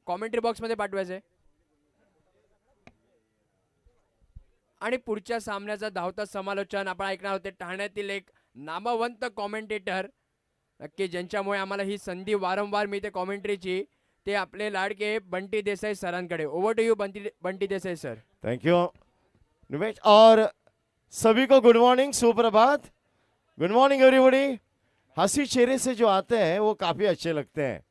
Commentary बॉक्समध्ये पाठवायचं आहे. आणि पुढच्या सामन्याचा धावता समालोचन आपण ऐकणार होते ठाण्यातील एक नामवंत कॉमेंटेटर, नक्की ज्यांच्यामुळे आम्हाला ही संधी वारंवार मिळते कॉमेंट्रीची, ते आपले लाडके बंटी देसाई सरांकडे. Over to you Bunty Desai sir. Thank you Nimesh और सभी को गुड मॉर्निंग, सुप्रभात, गुड मॉर्निंग एवरीबॉडी। हंसी चेहरे से जो आते हैं वो काफ़ी अच्छे लगते हैं।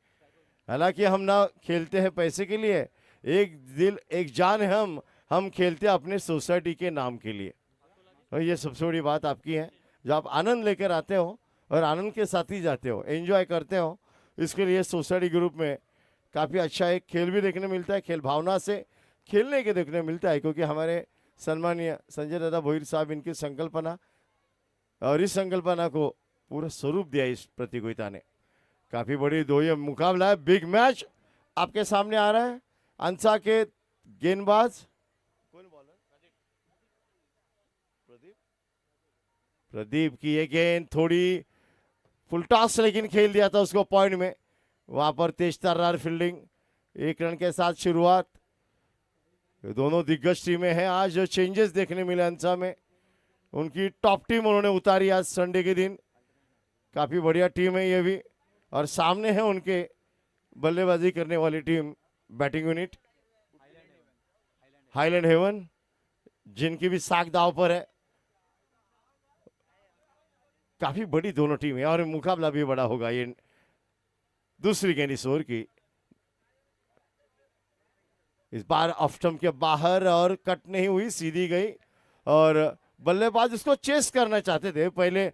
हालांकि हम ना खेलते हैं पैसे के लिए, एक दिल एक जान है, हम खेलते हैं अपने सोसाइटी के नाम के लिए। और ये सबसे बड़ी बात आपकी है, जो आप आनंद लेकर आते हो और आनंद के साथ ही जाते हो, एंजॉय करते हो। इसके लिए सोसाइटी ग्रुप में काफ़ी अच्छा एक खेल भी देखने मिलता है, खेल भावना से खेलने के देखने मिलता है, क्योंकि हमारे सम्मानीय संजय दादा भोईर साहब इनकी संकल्पना और इस संकल्पना को पूरा स्वरूप दिया इस प्रतियोगिता ने। काफ़ी बड़ी दो ये मुकाबला है, बिग मैच आपके सामने आ रहा है। अंसा के गेंदबाज प्रदीप की ये गेंद थोड़ी फुल टॉस लेकिन खेल दिया था उसको पॉइंट में, वहां पर तेज तर्रार फील्डिंग। 1 रन के साथ शुरुआत। दोनों दिग्गज टीमें हैं, आज जो चेंजेस देखने मिले अंसा में, उनकी टॉप टीम उन्होंने उतारी आज संडे के दिन। काफ़ी बढ़िया टीम है ये भी, और सामने है उनके बल्लेबाजी करने वाली team, batting unit Highland Haven, जिनकी भी साख दाव पर है। काफी बड़ी दोनों टीम है और मुकाबला भी बड़ा होगा। ये दूसरी गेंद इस ओवर की, इस बार ऑफ स्टंप के बाहर और कट नहीं हुई, सीधी गई और बल्लेबाज उसको चेस करना चाहते थे, पहले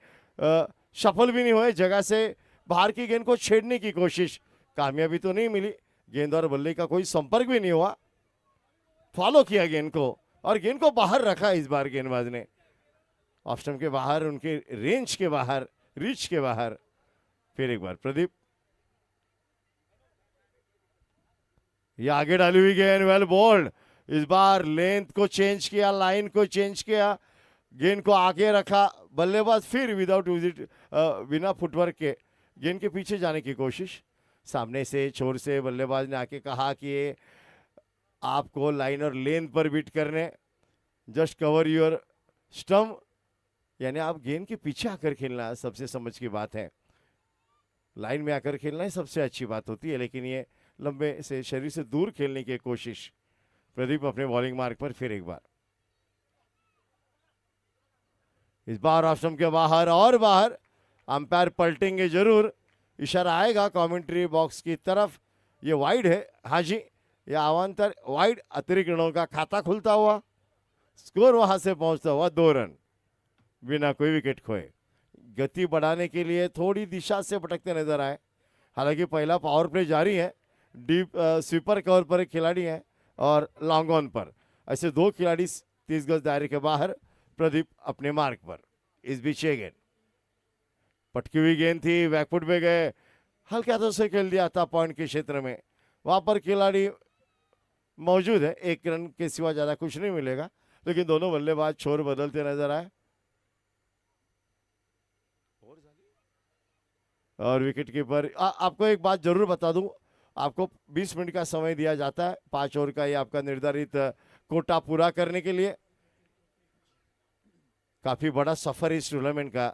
सफल भी नहीं हुए, जगह से बाहर की गेंद को छेड़ने की कोशिश, कामयाबी तो नहीं मिली। गेंद और बल्ले का कोई संपर्क भी नहीं हुआ, फॉलो किया गेंद को और गेंद को बाहर रखा इस बार गेंदबाज ने, ऑफ स्टंप के बाहर, उनके रेंज के बाहर, रीच के बाहर। फिर एक बार प्रदीप, ये आगे डाली हुई गेंद, वेल बॉल्ड। इस बार लेंथ को चेंज किया, लाइन को चेंज किया, गेंद को आगे रखा, बल्लेबाज फिर विदाउट विजिट, बिना फुटवर्क के गेंद के पीछे जाने की कोशिश। सामने से छोर से बल्लेबाज ने आके कहा कि आपको लाइन और लेंथ पर बीट करने, जस्ट कवर योर स्टंप, यानी आप गेंद के पीछे आकर खेलना सबसे समझ की बात है। लाइन में आकर खेलना ही सबसे अच्छी बात होती है, लेकिन ये लंबे से शरीर से दूर खेलने की कोशिश। प्रदीप अपने बॉलिंग मार्क पर फिर एक बार, इस बार ऑफ स्टंप के बाहर और बाहर, अंपायर पलटेंगे जरूर, इशारा आएगा कमेंट्री बॉक्स की तरफ। ये वाइड है, हाँ जी, यह अवान्तर वाइड, अतिरिक्त रनों का खाता खुलता हुआ, स्कोर वहां से पहुंचता हुआ 2 रन बिना कोई विकेट खोए। गति बढ़ाने के लिए थोड़ी दिशा से भटकते नजर आए, हालांकि पहला पावर प्ले जारी है। डीप स्वीपर कवर पर एक खिलाड़ी है और लॉन्ग ऑन पर, ऐसे 2 खिलाड़ी 30 गज दायरे के बाहर। प्रदीप अपने मार्क पर, इस बीच ये गेंद पटकी हुई गेंद थी, बैकफुट में गए, हल्का तो से खेल दिया था पॉइंट के क्षेत्र में, वहां पर खिलाड़ी मौजूद है, 1 रन के सिवा ज्यादा कुछ नहीं मिलेगा, लेकिन दोनों बल्लेबाज छोर बदलते नजर आए और विकेट कीपर। आपको एक बात जरूर बता दूं, आपको 20 मिनट का समय दिया जाता है, 5 ओवर का ये आपका निर्धारित कोटा पूरा करने के लिए। काफी बड़ा सफर इस टूर्नामेंट का,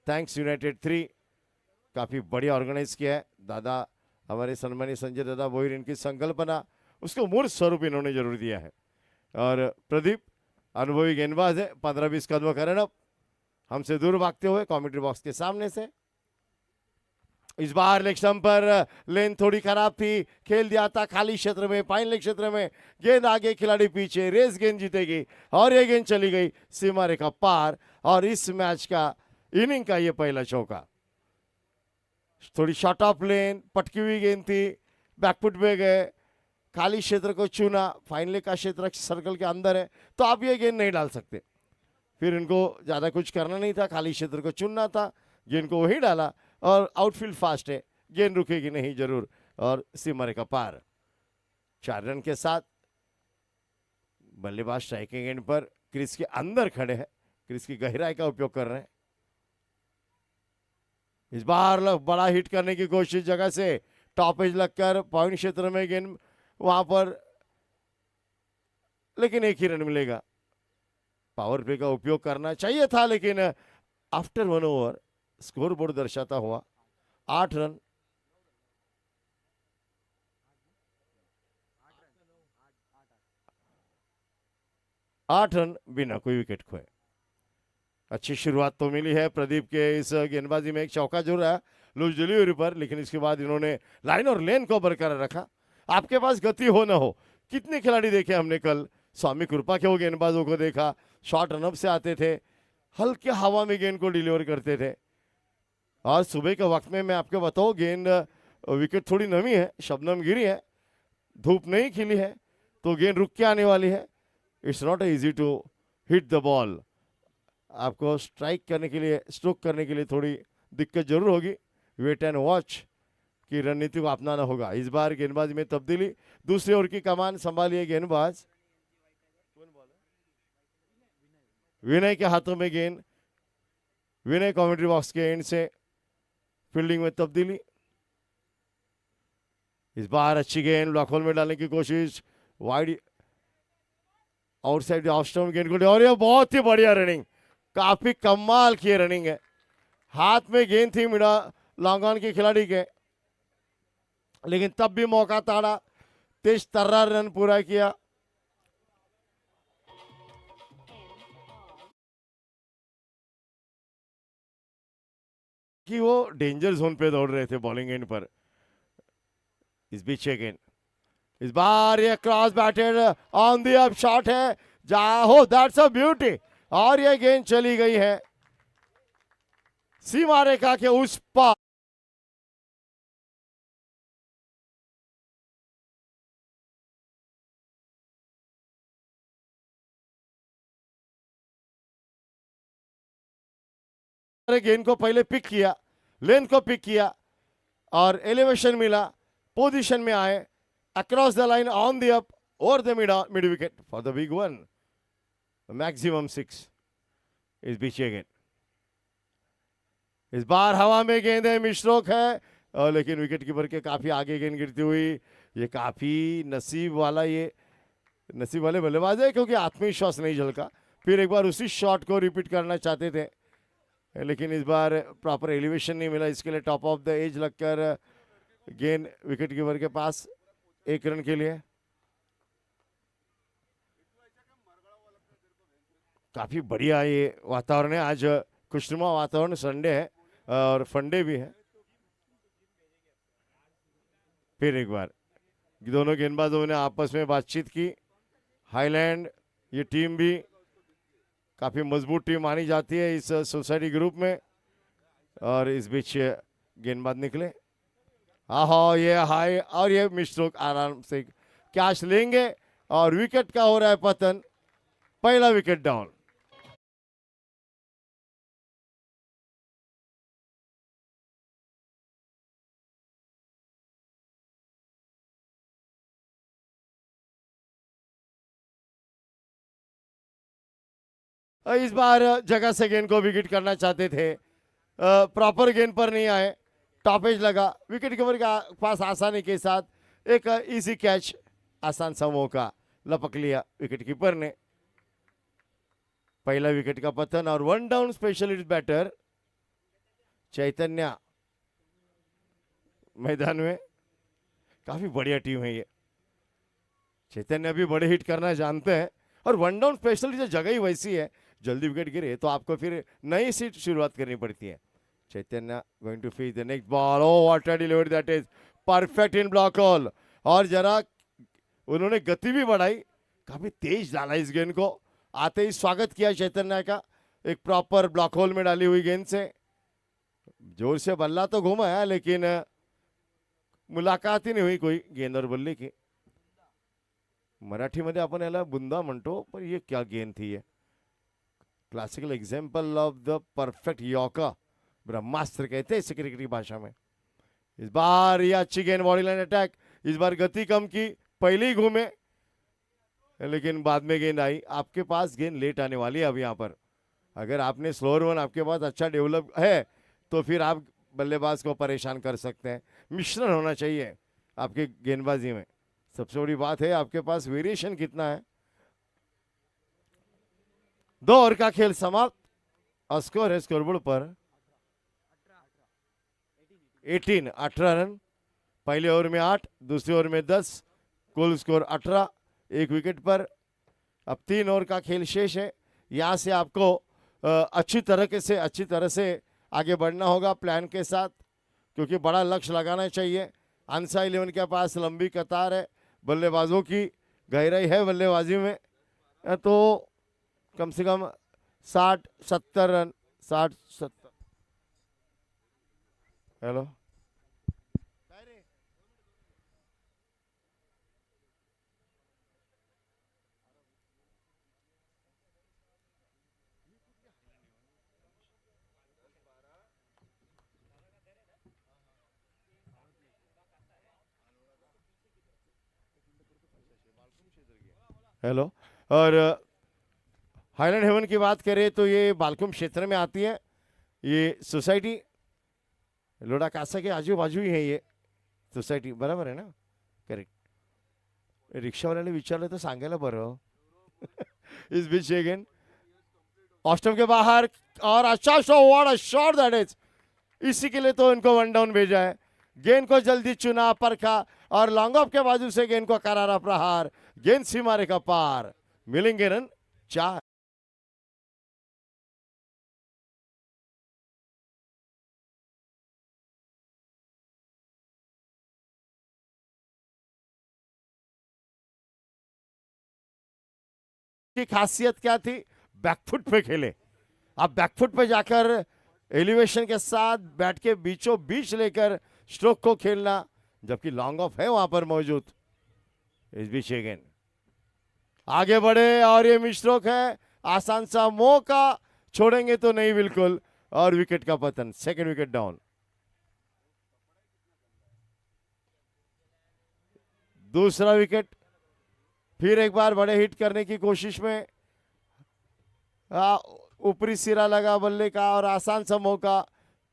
थैंक्स यूनाइटेड 3, काफी बढ़िया ऑर्गेनाइज किया है दादा, हमारे सम्मानीय संजय दादा भोईर, इनकी संकल्पना, उसको मूर्त स्वरूप इन्होंने जरूर दिया है। और प्रदीप अनुभवी गेंदबाज है, 15-20 कदम का रनअप, हमसे दूर भागते हुए कमेंट्री बॉक्स के सामने से। इस बार लेग स्टंप पर लेन थोड़ी खराब थी, खेल दिया था खाली क्षेत्र में, फाइन लेग क्षेत्र में, गेंद आगे, खिलाड़ी पीछे, रेस गेंद जीतेगी और ये गेंद चली गई सीमा रेखा पार। और इस मैच का इनिंग का ये पहला चौका, थोड़ी शॉर्ट ऑफ लेन, पटकी हुई गेंद थी, बैकफुट में गए, खाली क्षेत्र को चुना, फाइन लेग का क्षेत्र सर्कल के अंदर है, तो आप ये गेंद नहीं डाल सकते। फिर इनको ज्यादा कुछ करना नहीं था, खाली क्षेत्र को चुनना था, गेंद को वही डाला और आउटफील्ड फास्ट है, गेंद रुकेगी नहीं जरूर और सीमा रेखा पार। 4 रन के साथ बल्लेबाज स्ट्राइकिंग एंड पर क्रीज के अंदर खड़े हैं, क्रीज की गहराई का उपयोग कर रहे हैं। इस बार बड़ा हिट करने की कोशिश, जगह से टॉप एज लगकर पॉइंट क्षेत्र में गेंद वहां पर, लेकिन एक ही रन मिलेगा। पावर प्ले का उपयोग करना चाहिए था, लेकिन आफ्टर 1 ओवर स्कोर बोर्ड दर्शाता हुआ 8 रन। आठ रन बिना कोई विकेट खोए। अच्छी शुरुआत तो मिली है प्रदीप के इस गेंदबाजी में, एक चौका जरूर है लूज डिलीवरी पर, लेकिन इसके बाद इन्होंने लाइन और लेन को बरकरार रखा। आपके पास गति हो ना हो, कितने खिलाड़ी देखे हमने कल, स्वामी कृपा के वो गेंदबाजों को देखा, शॉर्ट रनअप से आते थे, हल्के हवा में गेंद को डिलीवर करते थे। और सुबह के वक्त में मैं आपको बताऊं, गेंद विकेट थोड़ी नमी है, शबनम गिरी है, धूप नहीं खिली है, तो गेंद रुक के आने वाली है। It's not easy to hit the ball. आपको स्ट्राइक करने के लिए, स्ट्रोक करने के लिए थोड़ी दिक्कत जरूर होगी। वेट एंड वॉच की रणनीति को अपनाना होगा। इस बार गेंदबाजी में तब्दीली, दूसरे ओवर की कमान संभालिए गेंदबाज विनय के हाथों में गेंद। विनय कमेंट्री बॉक्स के एंड से फील्डिंग में तब्दीली। इस बार अच्छी गेंद ब्लॉक होल में डालने की कोशिश, वाइड आउटसाइड ऑफ स्टंप गेंद को, और ये बहुत ही बढ़िया रनिंग, काफी कमाल की रनिंग है। हाथ में गेंद थी मिडा लॉन्ग ऑन के खिलाड़ी के, लेकिन तब भी मौका ताड़ा, तेज तर्रार रन पूरा किया। कि वो डेंजर जोन पे दौड़ रहे थे बॉलिंग एंड पर। इस बीच गेंद, इस बार ये cross batted on the up shot है, जाओ दैट्स अ ब्यूटी, और ये गेंद चली गई है सीमा रेखा के उस पार। गेंद को पहले पिक किया, लेंथ को पिक किया और एलिवेशन मिला, पोजीशन में आए, across the line on the up और the mid wicket for the big one, maximum 6। इस बीच गेंद, इस बार हवा में गेंद है, मिस्ट्रोक है, लेकिन विकेट कीपर के काफी आगे गेंद गिरती हुई। ये काफी नसीब वाले बल्लेबाज है, क्योंकि आत्मविश्वास नहीं झलका। फिर एक बार उसी शॉट को रिपीट करना चाहते थे, लेकिन इस बार प्रॉपर एलिवेशन नहीं मिला, इसके लिए टॉप ऑफ द एज लगकर गेंद विकेट कीपर के पास 1 रन के लिए। काफी बढ़िया ये वातावरण है, आज खुशनुमा वातावरण, संडे है और फंडे भी है। फिर एक बार दोनों गेंदबाजों ने आपस में बातचीत की। हाईलैंड ये टीम भी काफी मजबूत टीम मानी जाती है इस सोसाइटी ग्रुप में, और इस बीच गेंदबाज निकले, आहो ये हाई, और ये मिस्ट्रोक आराम से कैच लेंगे, और विकेट का हो रहा है पतन, पहला विकेट डाउन। इस बार जगह से गेंद को विकेट करना चाहते थे, प्रॉपर गेंद पर नहीं आए, टॉपेज लगा, विकेट कीपर के पास आसानी के साथ एक इजी कैच, आसान सा मौका लपक लिया विकेट कीपर ने। पहला विकेट का पतन, और 1 डाउन स्पेशलिस्ट बैटर चैतन्य मैदान में। काफी बढ़िया टीम है ये, चैतन्य भी बड़े हिट करना जानते हैं, और 1 डाउन स्पेशलिस्ट जगह ही वैसी है, जल्दी विकेट गिरे तो आपको फिर नई सीट शुरुआत करनी पड़ती है। Chaitanya going to feed the next ball, oh what a delivery, that is perfect in block hole, और जरा उन्होंने गति भी बढ़ाई, काफी तेज डाला इस गेंद को, आते ही स्वागत किया चैतन्य का, एक प्रॉपर ब्लॉक होल में डाली हुई गेंद से। जोर से बल्ला तो घूमा है, लेकिन मुलाकात ही नहीं हुई कोई गेंद और बल्ले की। मराठी मध्ये आपण याला बुंदा म्हणतो, पण ये क्या गेंद थी, ये classical example of the perfect yorker, ब्रह्मास्त्र कहते हैं इसे क्रिकेट की भाषा में। इस बार ये अच्छी गेंद, बॉडी लाइन अटैक, इस बार गति कम की, पहले ही घूमे, लेकिन बाद में गेंद आई। आपके पास गेंद लेट आने वाली है अब यहाँ पर, अगर आपने स्लोअर वन आपके पास अच्छा डेवलप है तो फिर आप बल्लेबाज को परेशान कर सकते हैं। मिश्रण होना चाहिए आपके गेंदबाजी में, सबसे बड़ी बात है आपके पास वेरिएशन कितना है। 2 ओवर का खेल समाप्त और स्कोर है स्कोरबोर्ड पर 18 रन। पहले ओवर में 8, दूसरे ओवर में 10, कुल स्कोर 18, 1 विकेट पर। अब 3 ओवर का खेल शेष है। यहाँ से आपको अच्छी तरह से आगे बढ़ना होगा प्लान के साथ, क्योंकि बड़ा लक्ष्य लगाना चाहिए। आंसर 11 के पास लंबी कतार है, बल्लेबाजों की गहराई है बल्लेबाजी में, तो कम से कम 60-70 रन 60-70। Hello hello. और हाईलैंड हेवन की बात करें तो ये बालकुम क्षेत्र में आती है। ये सोसाइटी लोडा कासा के आजू बाजू ही है ये सोसायटी, बराबर है ना? करेक्ट। रिक्षावाल्याने विचारलं तर सांगायला बरं। इस बीच अगेन ऑस्टम के बाहर और अच्छा शॉट दैट इज, इसी के लिए तो इनको 1 डाउन भेजा है। गेंद को जल्दी चुना, परखा और लॉन्ग ऑफ के बाजू से गेंद को करारा प्रहार, गेंद सीमा रेखा पार, मिलेंगे रन 4। की खासियत क्या थी? बैकफुट पे खेले। अब बैकफुट पे जाकर एलिवेशन के साथ बैट के बीचों बीच लेकर स्ट्रोक को खेलना, जबकि लॉन्ग ऑफ है वहां पर मौजूद। इस बीच अगेन आगे बढ़े और ये मिस्ट्रोक है, आसान सा मौका छोड़ेंगे तो नहीं बिल्कुल, और विकेट का पतन, सेकंड विकेट डाउन। दूसरा विकेट, फिर एक बार बड़े हिट करने की कोशिश में ऊपरी सिरा लगा बल्ले का और आसान सा मौका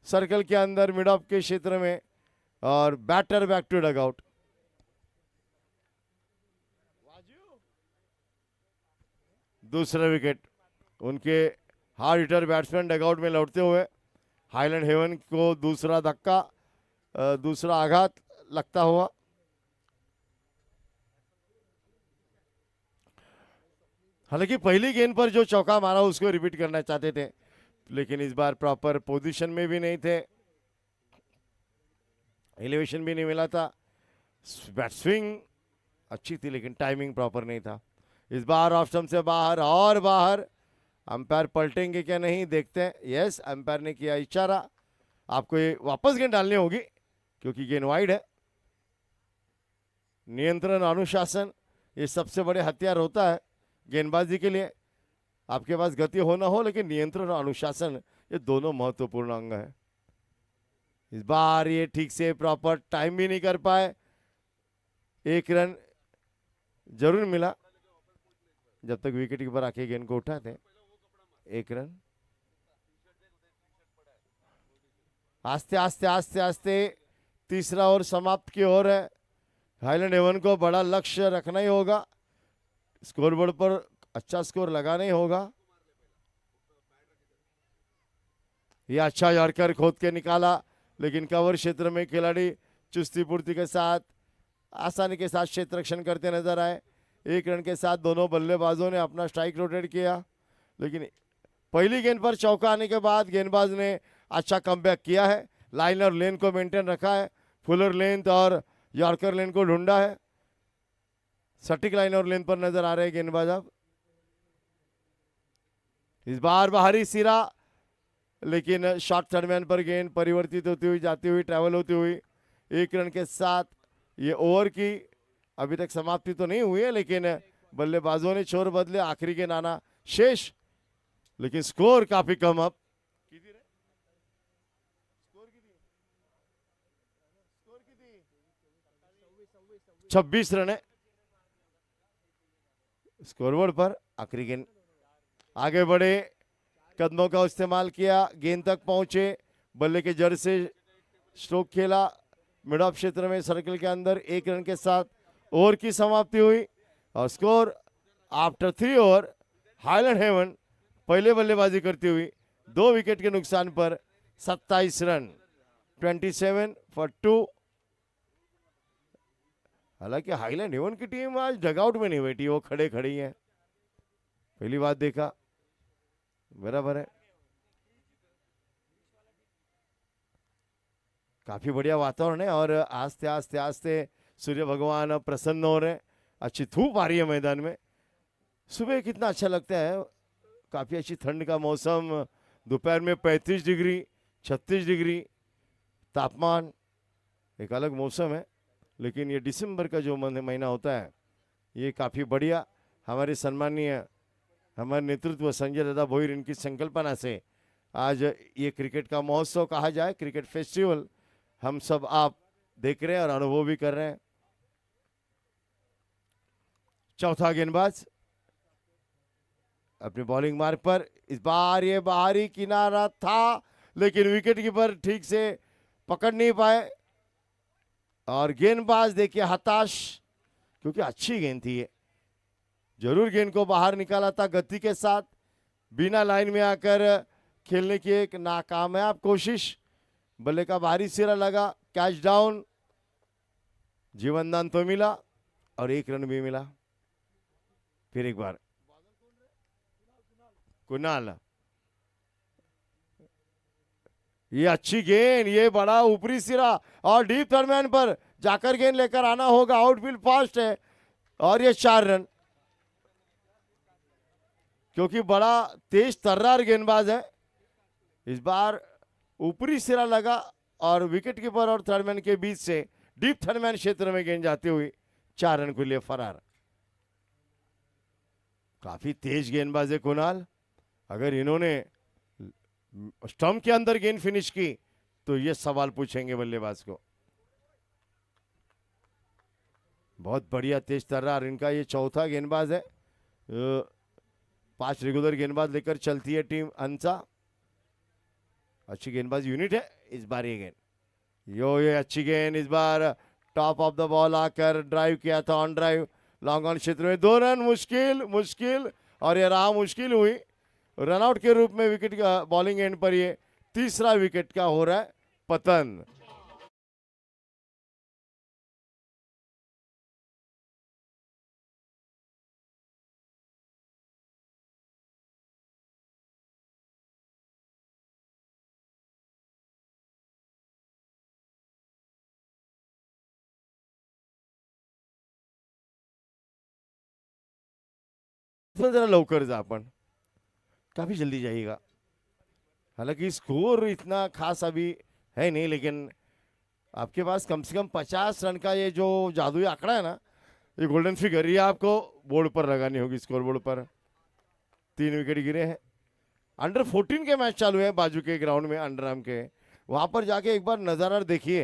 सर्कल के अंदर मिड ऑफ के क्षेत्र में, और बैटर बैक टू डगआउट। दूसरा विकेट, उनके हार्ड हिटर बैट्समैन डगआउट में लौटते हुए हाईलैंड हेवन को दूसरा धक्का, दूसरा आघात लगता हुआ। हालांकि पहली गेंद पर जो चौका मारा उसको रिपीट करना चाहते थे, लेकिन इस बार प्रॉपर पोजीशन में भी नहीं थे, एलिवेशन भी नहीं मिला था। बैट स्विंग अच्छी थी लेकिन टाइमिंग प्रॉपर नहीं था। इस बार ऑफ स्टंप से बाहर और बाहर, अंपायर पलटेंगे क्या नहीं देखते हैं। यस, अंपायर ने किया इशारा, आपको ये वापस गेंद डालनी होगी क्योंकि गेंद वाइड है। नियंत्रण अनुशासन ये सबसे बड़े हथियार होता है गेंदबाजी के लिए। आपके पास गति हो ना हो, लेकिन नियंत्रण और अनुशासन ये दोनों महत्वपूर्ण अंग है। इस बार ये ठीक से प्रॉपर टाइम भी नहीं कर पाए। 1 रन जरूर मिला जब तक विकेट कीपर आके गेंद को उठाते। 1 रन। आस्ते आस्ते आस्ते आस्ते तीसरा ओवर समाप्त की ओर है। हाईलैंड हेवन को बड़ा लक्ष्य रखना ही होगा, स्कोरबोर्ड पर अच्छा स्कोर लगाना ही होगा। यह अच्छा यॉर्कर खोद के निकाला, लेकिन कवर क्षेत्र में खिलाड़ी चुस्ती पूर्ति के साथ आसानी के साथ क्षेत्र रक्षण करते नजर आए। 1 रन के साथ दोनों बल्लेबाजों ने अपना स्ट्राइक रोटेट किया, लेकिन पहली गेंद पर चौका आने के बाद गेंदबाज ने अच्छा कमबैक किया है। लाइनर लेन को मेंटेन रखा है, फुलर लेंथ और यॉर्कर लेन को ढूंढा है। सटीक लाइन और लेन पर नजर आ रहे हैं गेंदबाज। अब इस बार बाहरी सिरा, लेकिन शॉर्ट थर्डमैन पर गेंद परिवर्तित होती हुई जाती हुई ट्रैवल होती हुई 1 रन के साथ ये ओवर की अभी तक समाप्ति तो नहीं हुई है, लेकिन बल्लेबाजों ने छोर बदले, आखिरी के नाना शेष, लेकिन स्कोर काफी कम। अब 26 रन है स्कोरबोर्ड पर। आखिरी गेंद आगे बढ़े, कदमों का इस्तेमाल किया, गेंद तक पहुंचे, बल्ले के जड़ से स्ट्रोक खेला, मिड ऑफ क्षेत्र में सर्कल के अंदर 1 रन के साथ ओवर की समाप्ति हुई और score after 3 over Highland Haven पहले बल्लेबाजी करती हुई 2 विकेट के नुकसान पर 27 रन 27 फॉर 2। हालांकि हाईलैंड हेवन की टीम आज डगआउट में नहीं बैठी, वो खड़े खड़ी है, पहली बात देखा, बराबर है। काफी बढ़िया वातावरण है और आस्ते आस्ते आस्ते सूर्य भगवान अब प्रसन्न हो रहे हैं। अच्छी धूप आ रही है मैदान में, सुबह कितना अच्छा लगता है, काफी अच्छी ठंड का मौसम, दोपहर में 35 डिग्री 36 डिग्री तापमान, एक अलग मौसम है। लेकिन ये दिसंबर का जो महीना होता है ये काफी बढ़िया, हमारे सम्मानीय हमारे नेतृत्व संजय दादा भोईर इनकी संकल्पना से आज ये क्रिकेट का महोत्सव कहा जाए, क्रिकेट फेस्टिवल हम सब आप देख रहे हैं और अनुभव भी कर रहे हैं। चौथा गेंदबाज अपने बॉलिंग मार्ग पर, इस बार ये बाहरी किनारा था लेकिन विकेट कीपर ठीक से पकड़ नहीं पाए और गेंदबाज देखिए हताश, क्योंकि अच्छी गेंद थी ये, जरूर गेंद को बाहर निकाला था गति के साथ, बिना लाइन में आकर खेलने की एक नाकामयाब कोशिश, बल्ले का भारी सिरा लगा, कैच डाउन, जीवनदान तो मिला और 1 रन भी मिला। फिर एक बार कुणाल, ये अच्छी गेंद, ये बड़ा ऊपरी सिरा और डीप टर्नमैन पर जाकर गेंद लेकर आना होगा, आउटफील्ड फास्ट है और ये 4 रन, क्योंकि बड़ा तेज तर्रार गेंदबाज है। इस बार ऊपरी सिरा लगा और विकेट कीपर और थर्डमैन के बीच से डीप थर्डमैन क्षेत्र में गेंद जाती हुई 4 रन के लिए फरार। काफी तेज गेंदबाज है कुणाल, अगर इन्होंने स्टंप के अंदर गेंद फिनिश की तो ये सवाल पूछेंगे बल्लेबाज को। बहुत बढ़िया तेज तर्रार, इनका ये चौथा गेंदबाज है, 5 रेगुलर गेंदबाज लेकर चलती है टीम अंसा, अच्छी गेंदबाज यूनिट है। इस बार ये गेंद ये अच्छी गेंद, इस बार टॉप ऑफ द बॉल आकर ड्राइव किया था, ऑन ड्राइव लॉन्ग ऑन क्षेत्र में 2 रन, मुश्किल मुश्किल और ये राह मुश्किल हुई, रनआउट के रूप में विकेट का बॉलिंग एंड पर ये तीसरा विकेट का हो रहा है पतन। जरा लवकर जा, आपण काफी जल्दी जाइएगा, हालांकि स्कोर इतना खास अभी है नहीं, लेकिन आपके पास कम से कम 50 रन का ये जो जादुई आंकड़ा है ना, ये गोल्डन फिगर, ये आपको बोर्ड पर लगानी होगी, स्कोर बोर्ड पर। 3 विकेट गिरे हैं, अंडर 14 के मैच चालू है बाजू के ग्राउंड में, अंडर आर्म के, वहां पर जाके एक बार नजारा देखिए,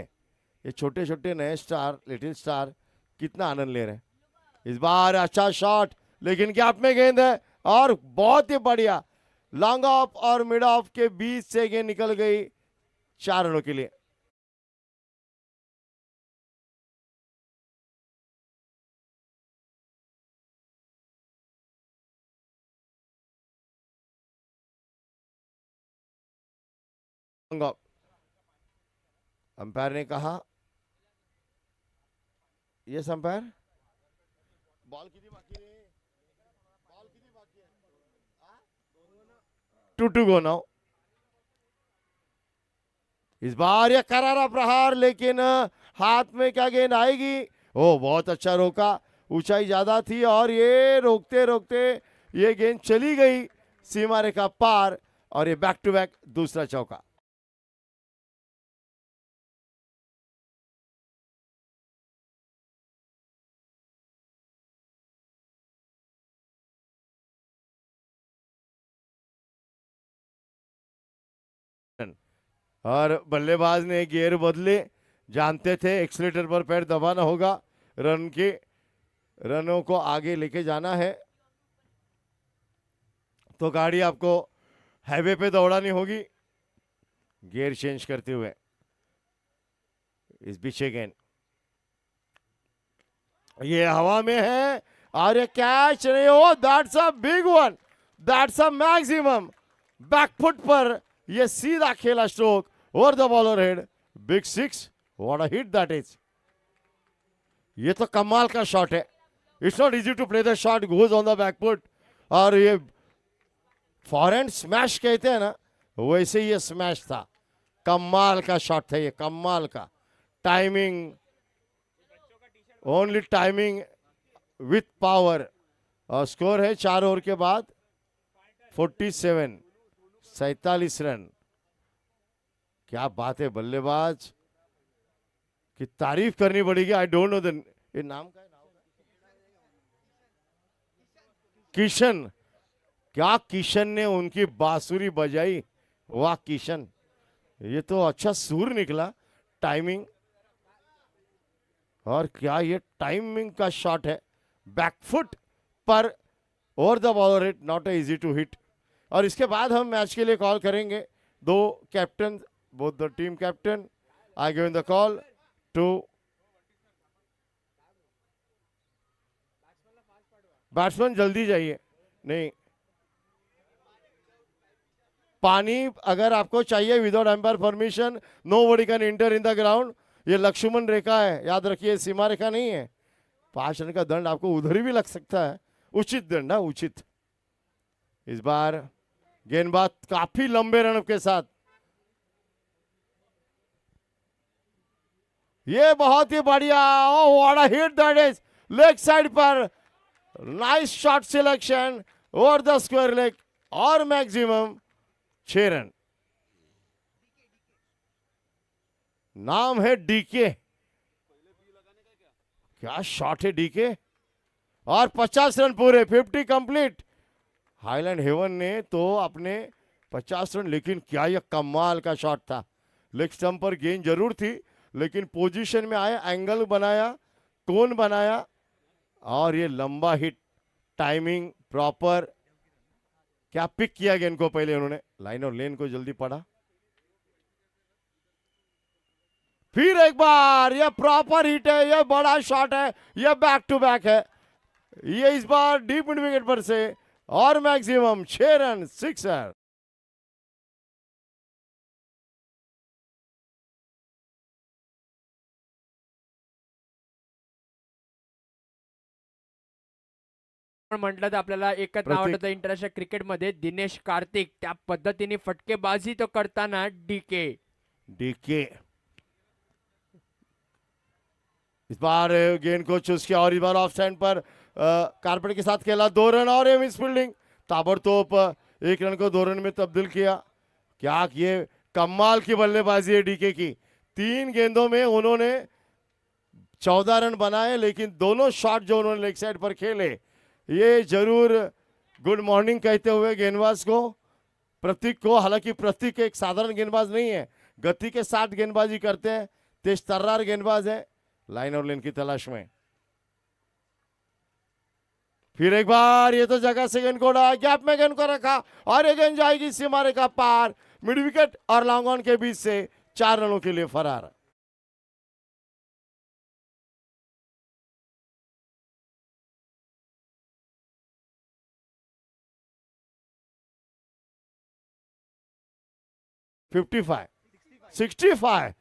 ये छोटे छोटे नए स्टार, लिटिल स्टार कितना आनंद ले रहे हैं। इस बार अच्छा शॉट, लेकिन गैप में गेंद है और बहुत ही बढ़िया लॉन्ग ऑफ और मिड ऑफ के बीच से गेंद निकल गई 4 रनों के लिए। अंपायर ने कहा, यस अंपायर, बॉल कितनी बाकी है, बॉल कितनी बाकी है, 2 गो नाउ। इस बार यह करारा प्रहार, लेकिन हाथ में क्या गेंद आएगी, ओ बहुत अच्छा रोका, ऊंचाई ज्यादा थी और ये रोकते रोकते ये गेंद चली गई सीमा रेखा पार और ये बैक टू बैक दूसरा चौका। और बल्लेबाज ने गियर बदले, जानते थे एक्सीलेटर पर पैर दबाना होगा, रनों को आगे लेके जाना है तो गाड़ी आपको हाईवे पे दौड़ानी होगी। गियर चेंज करते हुए इस पीछे गेंद ये हवा में है और ये कैच नहीं हो, that's a big one, that's a maximum. Back foot पर ये सीधा खेला stroke over the bowler head, big six, what a hit that is. ये तो कमाल का शॉट है, it's not easy to play the shot goes on the back foot. और ये फॉरहैंड स्मैश कहते हैं ना, वैसे ही ये स्मैश था, कमाल का शॉट था ये, कमाल का। Timing, only timing with power. और स्कोर है 4 ओवर के बाद 47, 47 रन। क्या बात है, बल्लेबाज की तारीफ करनी पड़ेगी। आई डोंट नो द ये नाम का है, किशन। क्या किशन ने उनकी बांसुरी बजाई, वाह किशन, ये तो अच्छा सुर निकला। टाइमिंग, और क्या ये टाइमिंग का शॉट है, बैकफुट पर over the bowler hit, not easy to hit. और इसके बाद हम मैच के लिए कॉल करेंगे दो captain, both the team captain. I give the call to batsman, जल्दी जाइए। नहीं, पानी अगर आपको चाहिए without umpire permission, nobody can enter in the ground. ये लक्ष्मण रेखा है, याद रखिए, सीमा रेखा नहीं है। 5 रन का दंड आपको उधर भी लग सकता है, उचित दंड है, उचित। इस बार गेंदबाज काफी लंबे रन के साथ, ये बहुत ही बढ़िया, what a hit that is, leg side पर, nice shot selection over the square leg, और मैक्सिमम 6 रन। नाम है डीके, क्या शॉट है डीके, और 50 रन पूरे, 50 कंप्लीट। हाईलैंड हेवन ने तो अपने 50 रन, लेकिन क्या यह कमाल का शॉट था। लेग स्टंप पर गेंद जरूर थी, लेकिन पोजीशन में आया, एंगल बनाया, कोन बनाया, और ये लंबा हिट, टाइमिंग प्रॉपर। क्या पिक किया गेंद को, पहले उन्होंने लाइन और लेन को जल्दी पढ़ा। फिर एक बार ये प्रॉपर हिट है, ये बड़ा शॉट है, ये बैक टू बैक है, ये इस बार डीप मिड विकेट पर से, और मैक्सिमम 6 रन, 6 रन। म्हटलं तर आपल्याला एकच नाव प्रतीक. आठवतं इंटरनॅशनल क्रिकेटमध्ये, दिनेश कार्तिक. त्या पद्धतीने फटकेबाजी तो करताना डीके. डीके इस बार गेंद को चूज किया, और इस बार ऑफ साइड पर कारपेट के साथ खेला, 2 रन, और ये मिस फील्डिंग, ताबड़तोड़ 1 रन को 2 रन में तब्दील किया। क्या ये कमाल की बल्लेबाजी है डीके की, 3 गेंदों में उन्होंने 14 रन बनाए, लेकिन दोनों शॉट जो उन्होंने लेग साइड पर खेले, ये जरूर गुड मॉर्निंग कहते हुए गेंदबाज को, प्रतीक को। हालांकि प्रतीक एक साधारण गेंदबाज नहीं है, गति के साथ गेंदबाजी करते हैं, तेज तर्रार गेंदबाज है, लाइन और लेन की तलाश में। फिर एक बार ये तो जगह से गेंद को उड़ा, गैप में गेंद को रखा, और ये गेंद जाएगी सीमा रेखा पार, मिड विकेट और लॉन्ग ऑन के बीच से 4 रनों के लिए फरार। फिफ्टी 65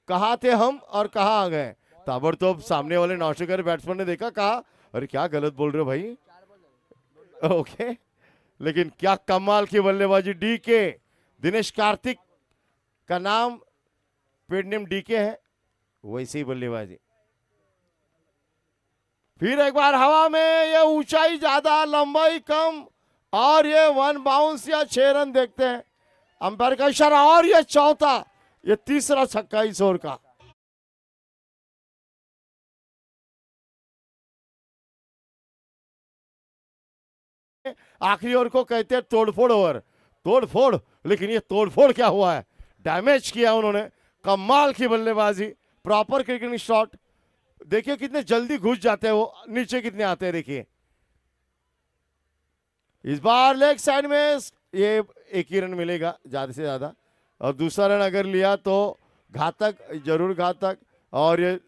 कहा थे हम और कहा आ गए। ताबड़तोड़ सामने वाले नौशेकर बैट्समैन ने देखा, कहा अरे क्या गलत बोल रहे हो भाई, ओके। लेकिन क्या कमाल की बल्लेबाजी, डीके, दिनेश कार्तिक का नाम, पेड नेम डीके है, वैसी ही बल्लेबाजी। फिर एक बार हवा में, ये ऊंचाई ज्यादा, लंबाई कम, और ये 1 बाउंस या 6 रन देखते हैं अंपायर का इशारा, और ये चौथा, ये तीसरा छक्का इस ओवर का। आखिरी ओवर को कहते हैं तोड़फोड़ ओवर, तोड़फोड़, लेकिन ये तोड़फोड़ क्या हुआ है, डैमेज किया उन्होंने। कमाल की बल्लेबाजी, प्रॉपर क्रिकेटिंग शॉट, देखिए कितने जल्दी घुस जाते हैं वो, नीचे कितने आते हैं देखिए। इस बार लेग साइड में ये 1 ही रन मिलेगा ज्यादा से ज्यादा, और दूसरा रन अगर लिया तो घातक, जरूर घातक। और ये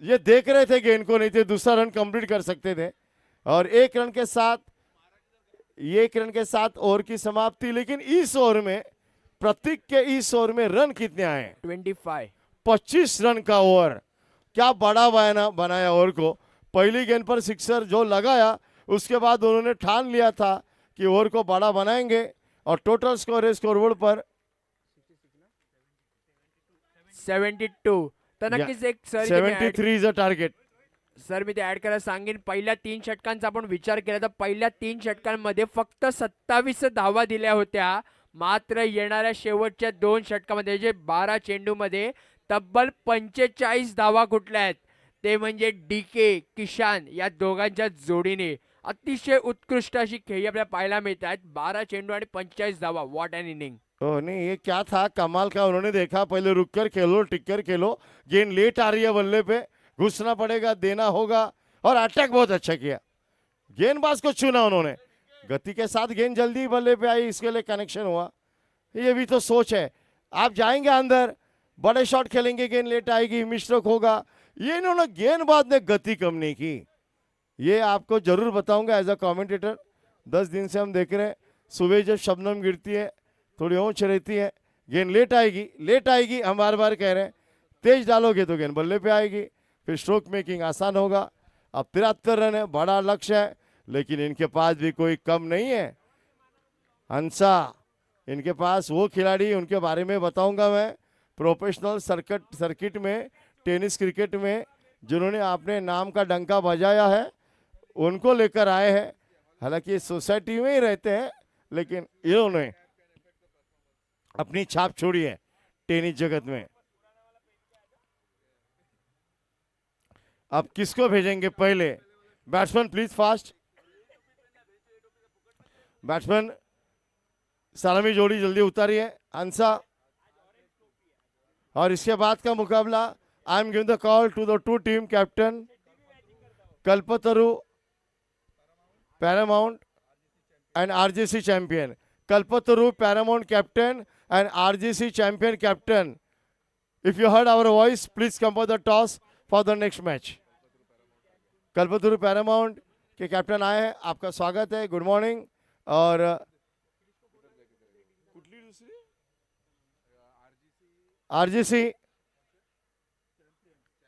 ये देख रहे थे गेंद को, नहीं थे दूसरा रन कंप्लीट कर सकते थे। और एक रन के साथ ओवर की समाप्ति। लेकिन इस ओवर में, प्रतीक के इस ओवर में रन कितने आए? 25। 25 रन का ओवर। क्या बड़ा बनाया ओवर को। पहली गेंद पर सिक्सर जो लगाया, उसके बाद उन्होंने ठान लिया था कि ओवर को बड़ा बनाएंगे। और टोटल स्कोर है स्कोरबोर्ड पर 72। तर नक्कीच एक sir 73 is a target. Sir मी ते ऍड करायला सांगेन, पहिल्या 3 षटकांचा आपण विचार केला तर पहिल्या 3 षटकांमध्ये फक्त 27 धावा दिल्या होत्या. मात्र येणाऱ्या शेवटच्या 2 षटकामध्ये जे 12 चेंडूमध्ये तब्बल 45 धावा कुठल्या आहेत. ते म्हणजे डीके किशान या दोघांच्या जोडीने अतिशय उत्कृष्ट अशी खेळी आपल्याला पाहायला मिळत आहेत. 12 चेंडू आणि 45 धावा. What N inning. ओ नहीं, ये क्या था, कमाल का। उन्होंने देखा पहले रुक कर खेलो, टिक कर खेलो, गेंद लेट आ रही है बल्ले पे, घुसना पड़ेगा, देना होगा। और अटैक बहुत अच्छा किया, गेंदबाज को चुना उन्होंने, गति के साथ गेंद जल्दी बल्ले पे आई, इसके लिए कनेक्शन हुआ। ये भी तो सोच है। आप जाएंगे अंदर, बड़े शॉट खेलेंगे, गेंद लेट आएगी, मिस्टेक होगा। ये इन्होंने गेंदबाज ने गति कम नहीं की। ये आपको जरूर बताऊंगा एज अ कमेंटेटर। 10 दिन से हम देख रहे हैं, सुबह जब शबनम गिरती है, थोड़ी ऊंच रहती है, गेंद लेट आएगी। हम बार बार कह रहे हैं, तेज डालोगे तो गेंद बल्ले पे आएगी, फिर स्ट्रोक मेकिंग आसान होगा। अब 73 रन है, बड़ा लक्ष्य है, लेकिन इनके पास भी कोई कम नहीं है। हंसा, इनके पास वो खिलाड़ी, उनके बारे में बताऊंगा मैं, प्रोफेशनल सर्किट में, टेनिस क्रिकेट में जिन्होंने अपने नाम का डंका बजाया है, उनको लेकर आए हैं। हालांकि सोसाइटी में ही रहते हैं, लेकिन इन्होंने अपनी छाप छोड़ी है टेनिस जगत में। अब किसको भेजेंगे पहले? Batsman please fast. बैट्समैन सलामी जोड़ी जल्दी उतारिए, हंसा। और इसके बाद का मुकाबला, I am giving the call to the 2 team captain Kalpataru Paramount and RGC champion. Kalpataru Paramount captain and RGC champion captain. If you heard our voice, please come for the toss for the next match. Kalpataru Paramount के captain आए हैं, आपका स्वागत है, good morning. और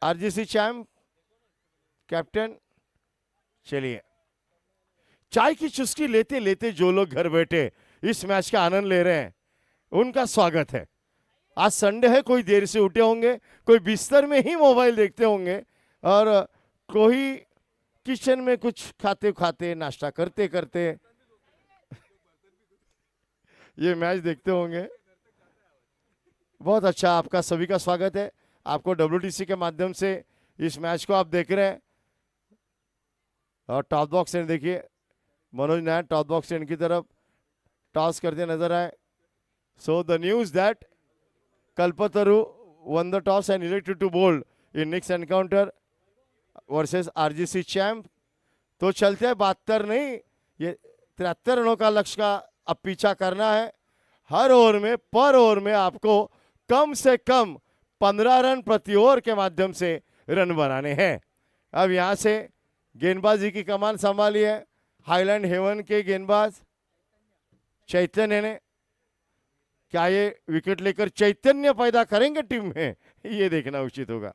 RGC champ captain. चलिए, चाय की चुस्की लेते लेते जो लोग घर बैठे इस मैच का आनंद ले रहे हैं, उनका स्वागत है। आज संडे है, कोई देर से उठे होंगे, कोई बिस्तर में ही मोबाइल देखते होंगे, और कोई किचन में कुछ खाते खाते, नाश्ता करते करते ये मैच देखते होंगे। बहुत अच्छा, आपका सभी का स्वागत है। आपको WTC के माध्यम से इस मैच को आप देख रहे हैं। और टॉप बॉक्स एंड देखिए, मनोज नायक टॉप बॉक्स एंड की तरफ टॉस करते नजर आए। So the news that Kalpataru won the toss and elected to bowl in next encounter versus RGC champ। तो चलते हैं 72 नहीं, ये 73 रनों का लक्ष्य का अब पीछा करना है। हर ओवर में, पर ओवर में आपको कम से कम 15 रन प्रति ओवर के माध्यम से रन बनाने हैं। अब यहाँ से गेंदबाजी की कमान संभाली है हाईलैंड हेवन के गेंदबाज चैतन्य ने। क्या ये विकेट लेकर चैतन्य पैदा करेंगे टीम में, ये देखना उचित होगा।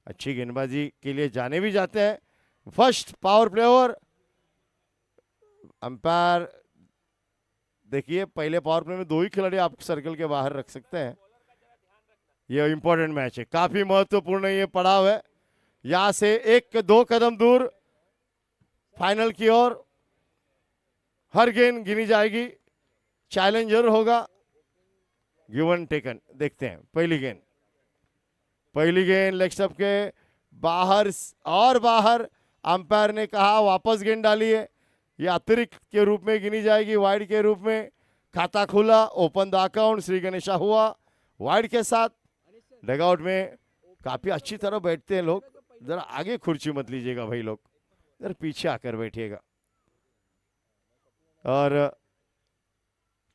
अच्छी गेंदबाजी के लिए जाने भी जाते हैं। First power play over, umpire देखिए, पहले पावर प्ले में 2 ही खिलाड़ी आप सर्कल के बाहर रख सकते हैं। ये इंपॉर्टेंट मैच है, काफी महत्वपूर्ण ये पड़ाव है। यहां से 1-2 कदम दूर फाइनल की ओर हर गेंद गिनी जाएगी, चैलेंजर होगा, गिवन टेकन। देखते हैं पहली गेंद लेग स्टंप के बाहर और बाहर। अंपायर ने कहा वापस गेंद डालिए, ये अतिरिक्त के रूप में गिनी जाएगी, वाइड के रूप में। खाता खुला, open the account, Shri Ganesha हुआ वाइड के साथ। डगआउट में काफी अच्छी तरह बैठते हैं लोग, जरा आगे खुर्ची मत लीजिएगा भाई लोग, जरा पीछे आकर बैठिएगा। और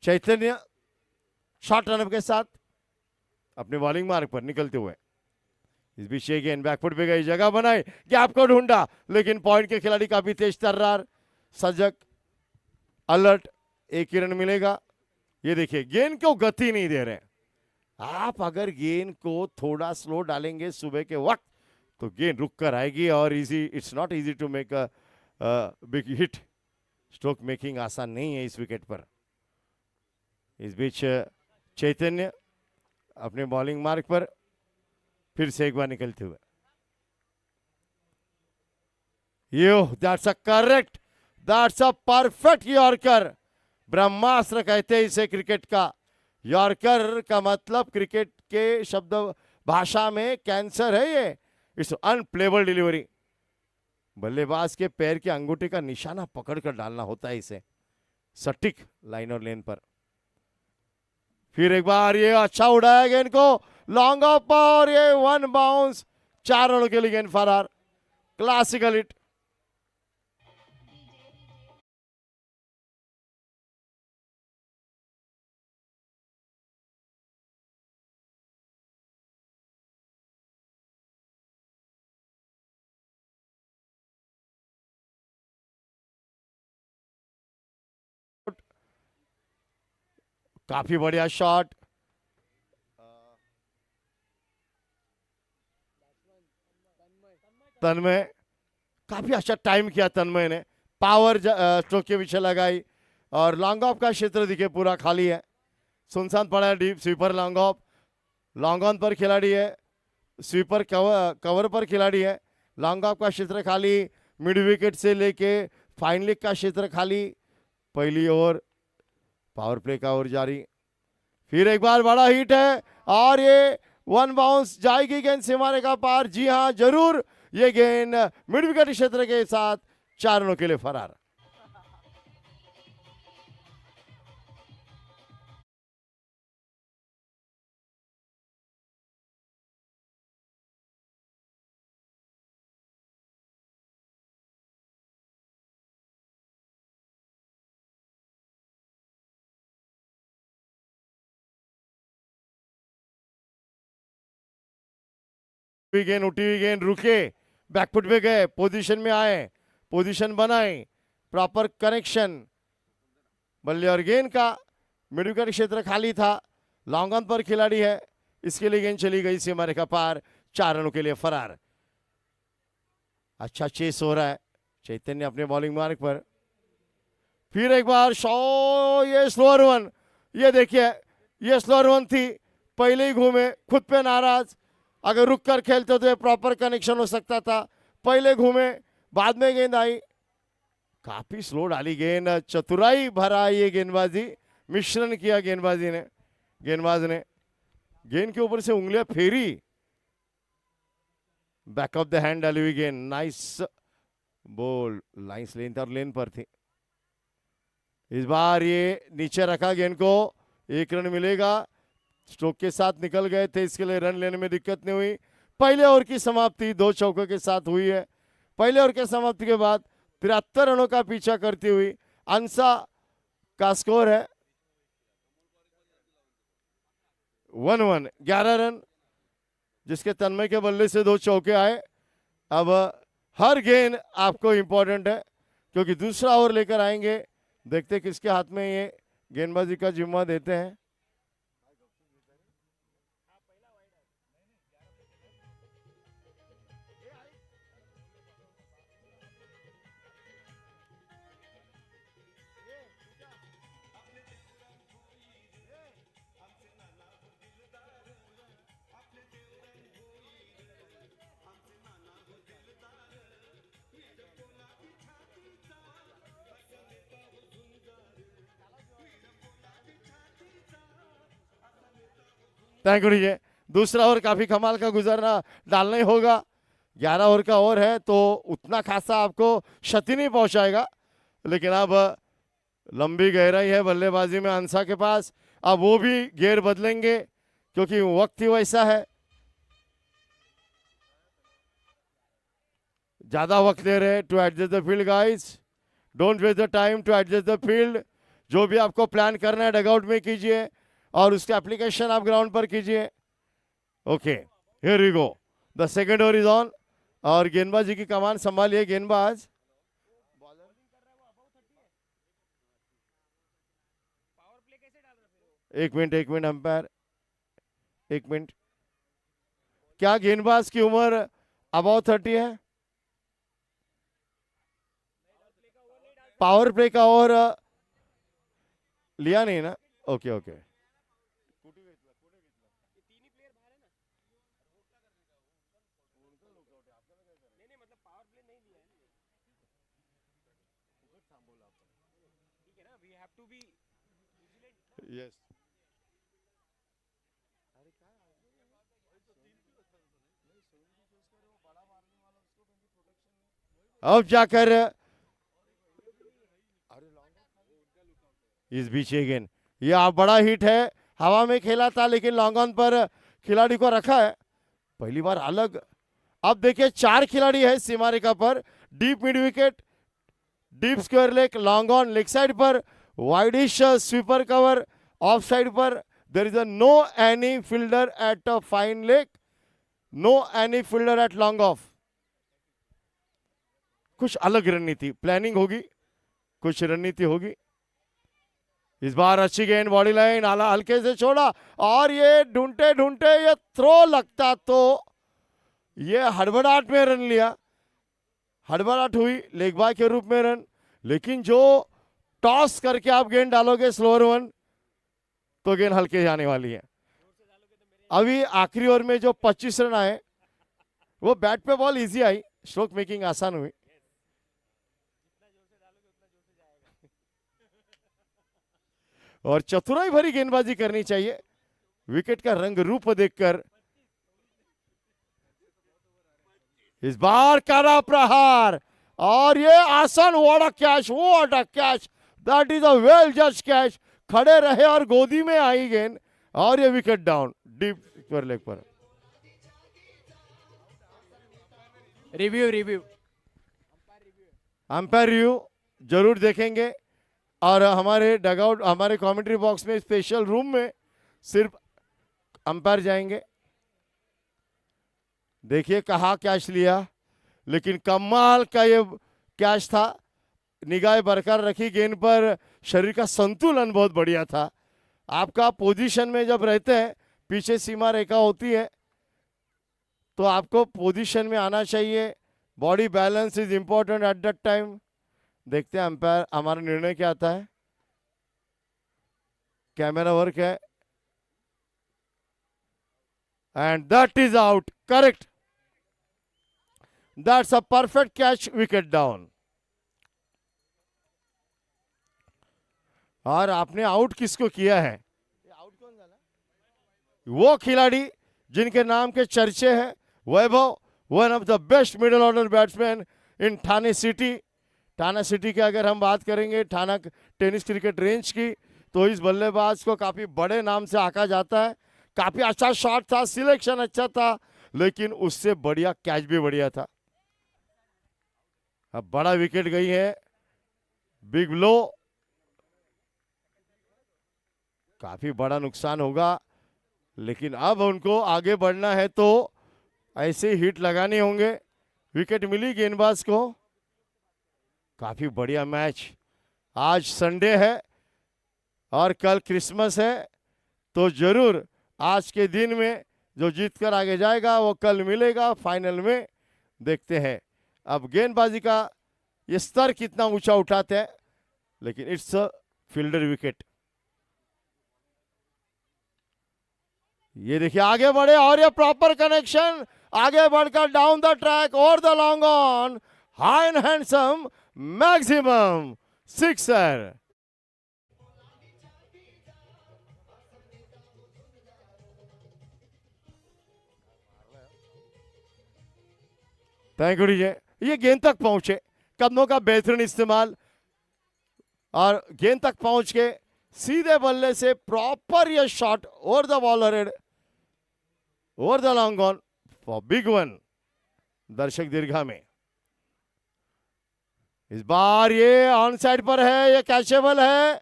चैतन्य शॉर्ट रनअप के साथ अपने बॉलिंग मार्ग पर निकलते हुए, इस बीच ये गेंद बैकफुट पे गई, जगह बनाई, गैप को ढूंढा, लेकिन पॉइंट के खिलाड़ी काफी तेज तर्रार, सजग, अलर्ट। एक ही रन मिलेगा। ये देखिए गेंद को गति नहीं दे रहे। आप अगर गेंद को थोड़ा स्लो डालेंगे सुबह के वक्त तो गेंद रुक कर आएगी और easy, it's not easy to make a big hit. Stroke making आसान नहीं है इस विकेट पर। इस बीच चैतन्य अपने बॉलिंग मार्क पर फिर से एक बार निकलते हुए, yo that's a correct, that's a perfect yorker. ब्रह्मास्त्र कहते हैं इसे क्रिकेट का। यॉर्कर का मतलब क्रिकेट के शब्द भाषा में कैंसर है ये। It's unplayable delivery. बल्लेबाज के पैर के अंगूठे का निशाना पकड़कर डालना होता है इसे, सटीक लाइन और लेन पर। फिर एक बार ये अच्छा उड़ाया गेंद को लॉन्ग ऑफ और ये वन बाउंस, 4 रनों के लिए गेंद फरार। Classical hit. काफी बढ़िया शॉट। तन्मय, काफी अच्छा टाइम किया तन्मय ने, पावर स्ट्रोक के पीछे लगाई और लॉन्ग ऑफ का क्षेत्र दिखे पूरा खाली है, सुनसान पड़ा है। Deep sweeper long off, long on पर खिलाड़ी है, स्वीपर कवर पर खिलाड़ी है। लॉन्ग ऑफ का क्षेत्र खाली, मिड विकेट से लेके फाइन लेग का क्षेत्र खाली। पहली ओवर पावर प्ले का ओवर जारी। फिर एक बार बड़ा हिट है और ये वन बाउंस, जाएगी गेंद सीमा रेखा पार। जी हां जरूर, ये गेंद मिड विकेट क्षेत्र के साथ 4 रनों के लिए फरार। गेंद उठी हुई गेंद रुके, बैकफुट पे गए, पोजीशन में आए, पोजीशन बनाए, प्रॉपर कनेक्शन बल्ले और गेंद का। मिड विकेट क्षेत्र खाली था, लॉन्ग ऑन पर खिलाड़ी है, इसके लिए गेंद चली गई सीमा रेखा पार, 4 रनों के लिए फरार। अच्छा चेस हो रहा है चैतन्य अपने बॉलिंग मार्क पर। फिर एक बार ये स्लोअर वन, ये देखिए ये स्लोअर वन थी, पहले ही घूमे, खुद पे नाराज। अगर रुक कर खेलते तो प्रॉपर कनेक्शन हो सकता था, पहले घूमे बाद में गेंद आई। काफी स्लो डाली गेंद, चतुराई भरा ये गेंदबाजी, मिश्रण किया गेंदबाज ने गेंद के ऊपर से उंगलियां फेरी, बैक ऑफ द हैंड डाली हुई गेंद, नाइस बॉल, लाइंस लेन और लेन पर थी। इस बार ये नीचे रखा गेंद को, 1 रन मिलेगा। स्ट्रोक के साथ निकल गए थे, इसके लिए रन लेने में दिक्कत नहीं हुई। पहले ओवर की समाप्ति 2 चौकों के साथ हुई है। पहले ओवर के समाप्ति के बाद 73 रनों का पीछा करती हुई अंसा का स्कोर है 1-1, 11 रन, जिसके तन्मय के बल्ले से 2 चौके आए। अब हर गेंद आपको इंपॉर्टेंट है क्योंकि दूसरा ओवर लेकर आएंगे, देखते किसके हाथ में ये गेंदबाजी का जिम्मा देते हैं। Thank you DJ. दूसरा ओवर काफी कमाल का गुजरना डालना ही होगा। 11 ओवर का ओवर है तो उतना खासा आपको क्षति नहीं पहुंचाएगा, लेकिन अब लंबी गहराई है बल्लेबाजी में अंसा के पास। अब वो भी गेयर बदलेंगे क्योंकि वक्त ही वैसा है, ज्यादा वक्त ले रहे। To adjust the field guys, don't waste the time to adjust the field. जो भी आपको प्लान करना है डगआउट में कीजिए और उसके एप्लीकेशन आप ग्राउंड पर कीजिए। Okay here we go, the second over is on और गेंदबाजी की कमान संभालिए गेंदबाज। एक मिनट अंपायर, एक मिनट। क्या गेंदबाज की उम्र अबाउट 30 है? पावर प्ले का ओवर लिया नहीं ना? Okay okay. यस। अब जाकर इस बीच अगेन ये आप बड़ा हिट है, हवा में खेला था लेकिन लॉन्ग ऑन पर खिलाड़ी को रखा है, पहली बार अलग। अब देखिए 4 खिलाड़ी है सीमा रेखा पर, deep mid wicket, deep square leg, long on leg side पर, widish sweeper cover off side पर। There is a no any fielder at a fine leg, no any fielder at long off. कुछ अलग रणनीति planning होगी, कुछ रणनीति होगी। इस बार अच्छी गेंद, बॉडी लाइन आला हल्के से छोड़ा और ये ढूंढते ढूंढते ये थ्रो लगता तो ये हड़बड़ाहट में रन लिया, हड़बड़ाहट हुई लेग बाय के रूप में रन। लेकिन जो टॉस करके आप गेंद डालोगे स्लोअर वन तो गेंद हल्के जाने वाली है। अभी आखिरी ओवर में जो 25 रन आए वो बैट पे बॉल इजी आई, स्ट्रोक मेकिंग आसान हुई। और चतुराई भरी गेंदबाजी करनी चाहिए विकेट का रंग रूप देखकर। इस बार कड़ा प्रहार और ये आसान, what a catch, what a catch, that is a well जज कैच। खड़े रहे और गोदी में आई गेंद और ये विकेट डाउन डीप पर लेग पर। रिव्यू अंपायर रिव्यू जरूर देखेंगे और हमारे डगआउट, हमारे कमेंट्री बॉक्स में स्पेशल रूम में सिर्फ अंपायर जाएंगे। देखिए कहाँ कैच लिया, लेकिन कमाल का ये कैच था, निगाह बरकरार रखी गेंद पर, शरीर का संतुलन बहुत बढ़िया था। आपका पोजीशन में जब रहते हैं, पीछे सीमा रेखा होती है तो आपको पोजीशन में आना चाहिए, body balance is important at that time. देखते हैं अंपायर हमारा निर्णय क्या आता है। कैमरा वर्क है and that is out, correct, that's a perfect catch, wicket down. और आपने आउट किसको किया है? वो खिलाड़ी जिनके नाम के चर्चे हैं, Vaibhav, one of the best middle order batsman in Thane city. Thane city की अगर हम बात करेंगे ठाणा टेनिस क्रिकेट रेंज की, तो इस बल्लेबाज को काफी बड़े नाम से आका जाता है। काफी अच्छा शॉट था, सिलेक्शन अच्छा था, लेकिन उससे बढ़िया कैच भी बढ़िया था। अब बड़ा विकेट गई है, बिग ब्लो, काफी बड़ा नुकसान होगा, लेकिन अब उनको आगे बढ़ना है तो ऐसे हिट लगाने होंगे। विकेट मिली गेंदबाज को। काफी बढ़िया मैच। आज संडे है और कल क्रिसमस है, तो जरूर आज के दिन में जो जीत कर आगे जाएगा वो कल मिलेगा फाइनल में। देखते हैं अब गेंदबाजी का ये स्तर कितना ऊंचा उठाते हैं, लेकिन इट्स अ फील्डर विकेट। ये देखिए आगे बढ़े और ये प्रॉपर कनेक्शन, आगे बढ़कर डाउन द ट्रैक और the long on, high and handsome, maximum sixer. Thank you DJ. ये गेंद तक पहुंचे, कदमों का बेहतरीन इस्तेमाल और गेंद तक पहुंच के सीधे बल्ले से प्रॉपर ये shot over the bowler head, over the long on for big one. दर्शक दीर्घा में इस बार ये ऑन साइड पर है, ये कैचेबल है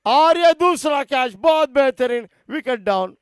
और ये दूसरा कैच बहुत बेहतरीन, विकेट डाउन।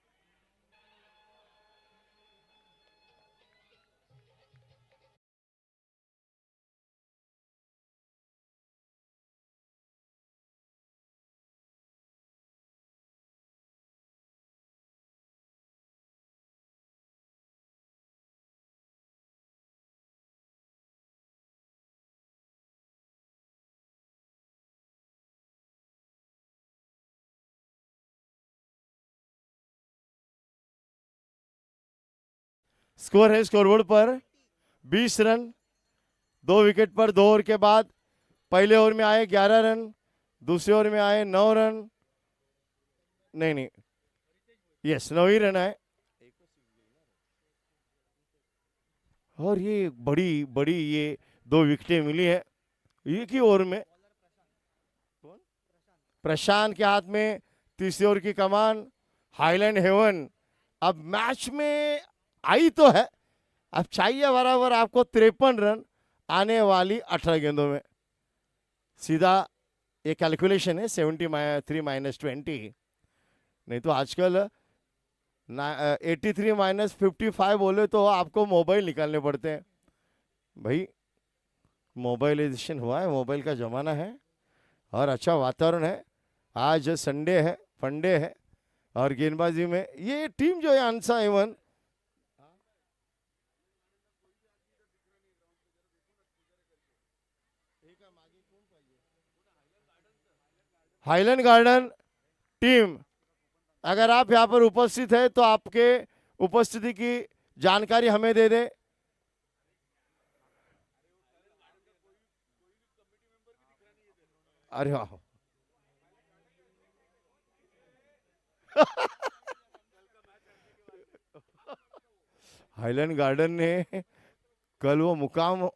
स्कोर है स्कोरबोर्ड पर 20 रन, 2 विकेट पर 2 ओवर के बाद। पहले ओवर में आए 11 रन, दूसरे ओवर में आए 9 रन, नहीं, यस 9 ही रन आए। और ये बड़ी बड़ी ये 2 विकेटें मिली है एक ही ओवर में। प्रशांत के हाथ में तीसरे ओवर की कमान। हाईलैंड हेवन अब मैच में आई तो है, अब चाहिए बराबर आपको 53 रन आने वाली 18 गेंदों में। सीधा ये कैलकुलेशन है 73 - 20, नहीं तो आजकल 83 - 55 बोले तो आपको मोबाइल निकालने पड़ते हैं भाई। मोबाइलाइजेशन हुआ है, मोबाइल का जमाना है और अच्छा वातावरण है। आज संडे है, फंडे है और गेंदबाजी में ये टीम जो है आंसा एवन हाईलैंड गार्डन टीम, अगर आप यहाँ पर उपस्थित है तो आपके उपस्थिति की जानकारी हमें दे दें। अरे वाह हाईलैंड गार्डन ने कल वो मुकाम,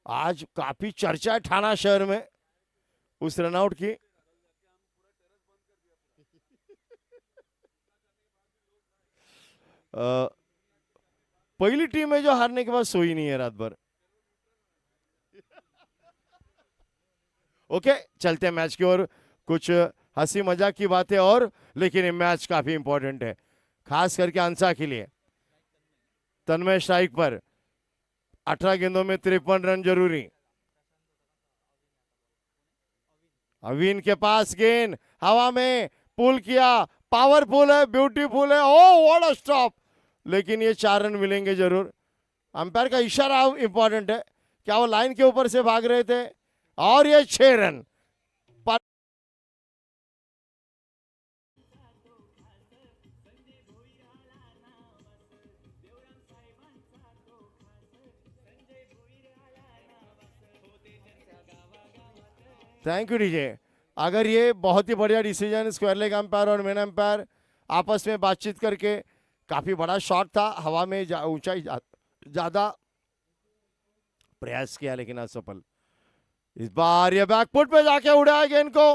आज काफी चर्चा है ठाणा शहर में उस रनआउट की। पहली टीम है जो हारने के बाद सोई नहीं है रात भर। ओके चलते हैं मैच की ओर, कुछ हंसी मजाक की बातें और, लेकिन ये मैच काफी इंपॉर्टेंट है खास करके अंसा के लिए। तन्मय स्ट्राइक पर 18 गेंदों में 53 रन जरूरी। अवीन के पास गेंद हवा में पुल किया, पावरफुल है, ब्यूटीफुल है, ओ व्हाट अ स्टॉप, लेकिन ये 4 रन मिलेंगे जरूर। अंपायर का इशारा इंपॉर्टेंट है, क्या वो लाइन के ऊपर से भाग रहे थे, और ये 6 रन। Thank you DJ. अगर ये बहुत ही बढ़िया डिसीजन स्क्वायर लेग अंपायर और मेन अंपायर आपस में बातचीत करके, काफी बड़ा शॉट था, हवा में ऊंचाई ज्यादा प्रयास किया लेकिन असफल। इस बार ये बैकफुट पे जाके उड़ाया गेंद को,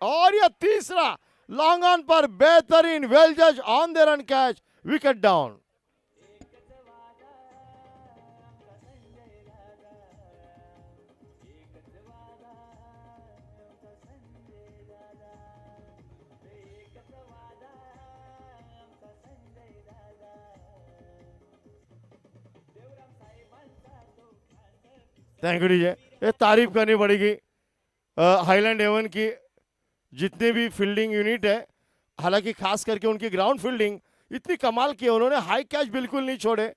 और ये तीसरा लॉन्ग ऑन पर बेहतरीन, वेल जज on the run catch, wicket down. Thank you DJ. ये तारीफ करनी पड़ेगी हाईलैंड हेवन की जितने भी फील्डिंग यूनिट है, हालांकि खास करके उनकी ग्राउंड फील्डिंग इतनी कमाल की है, उन्होंने हाई कैच बिल्कुल नहीं छोड़े,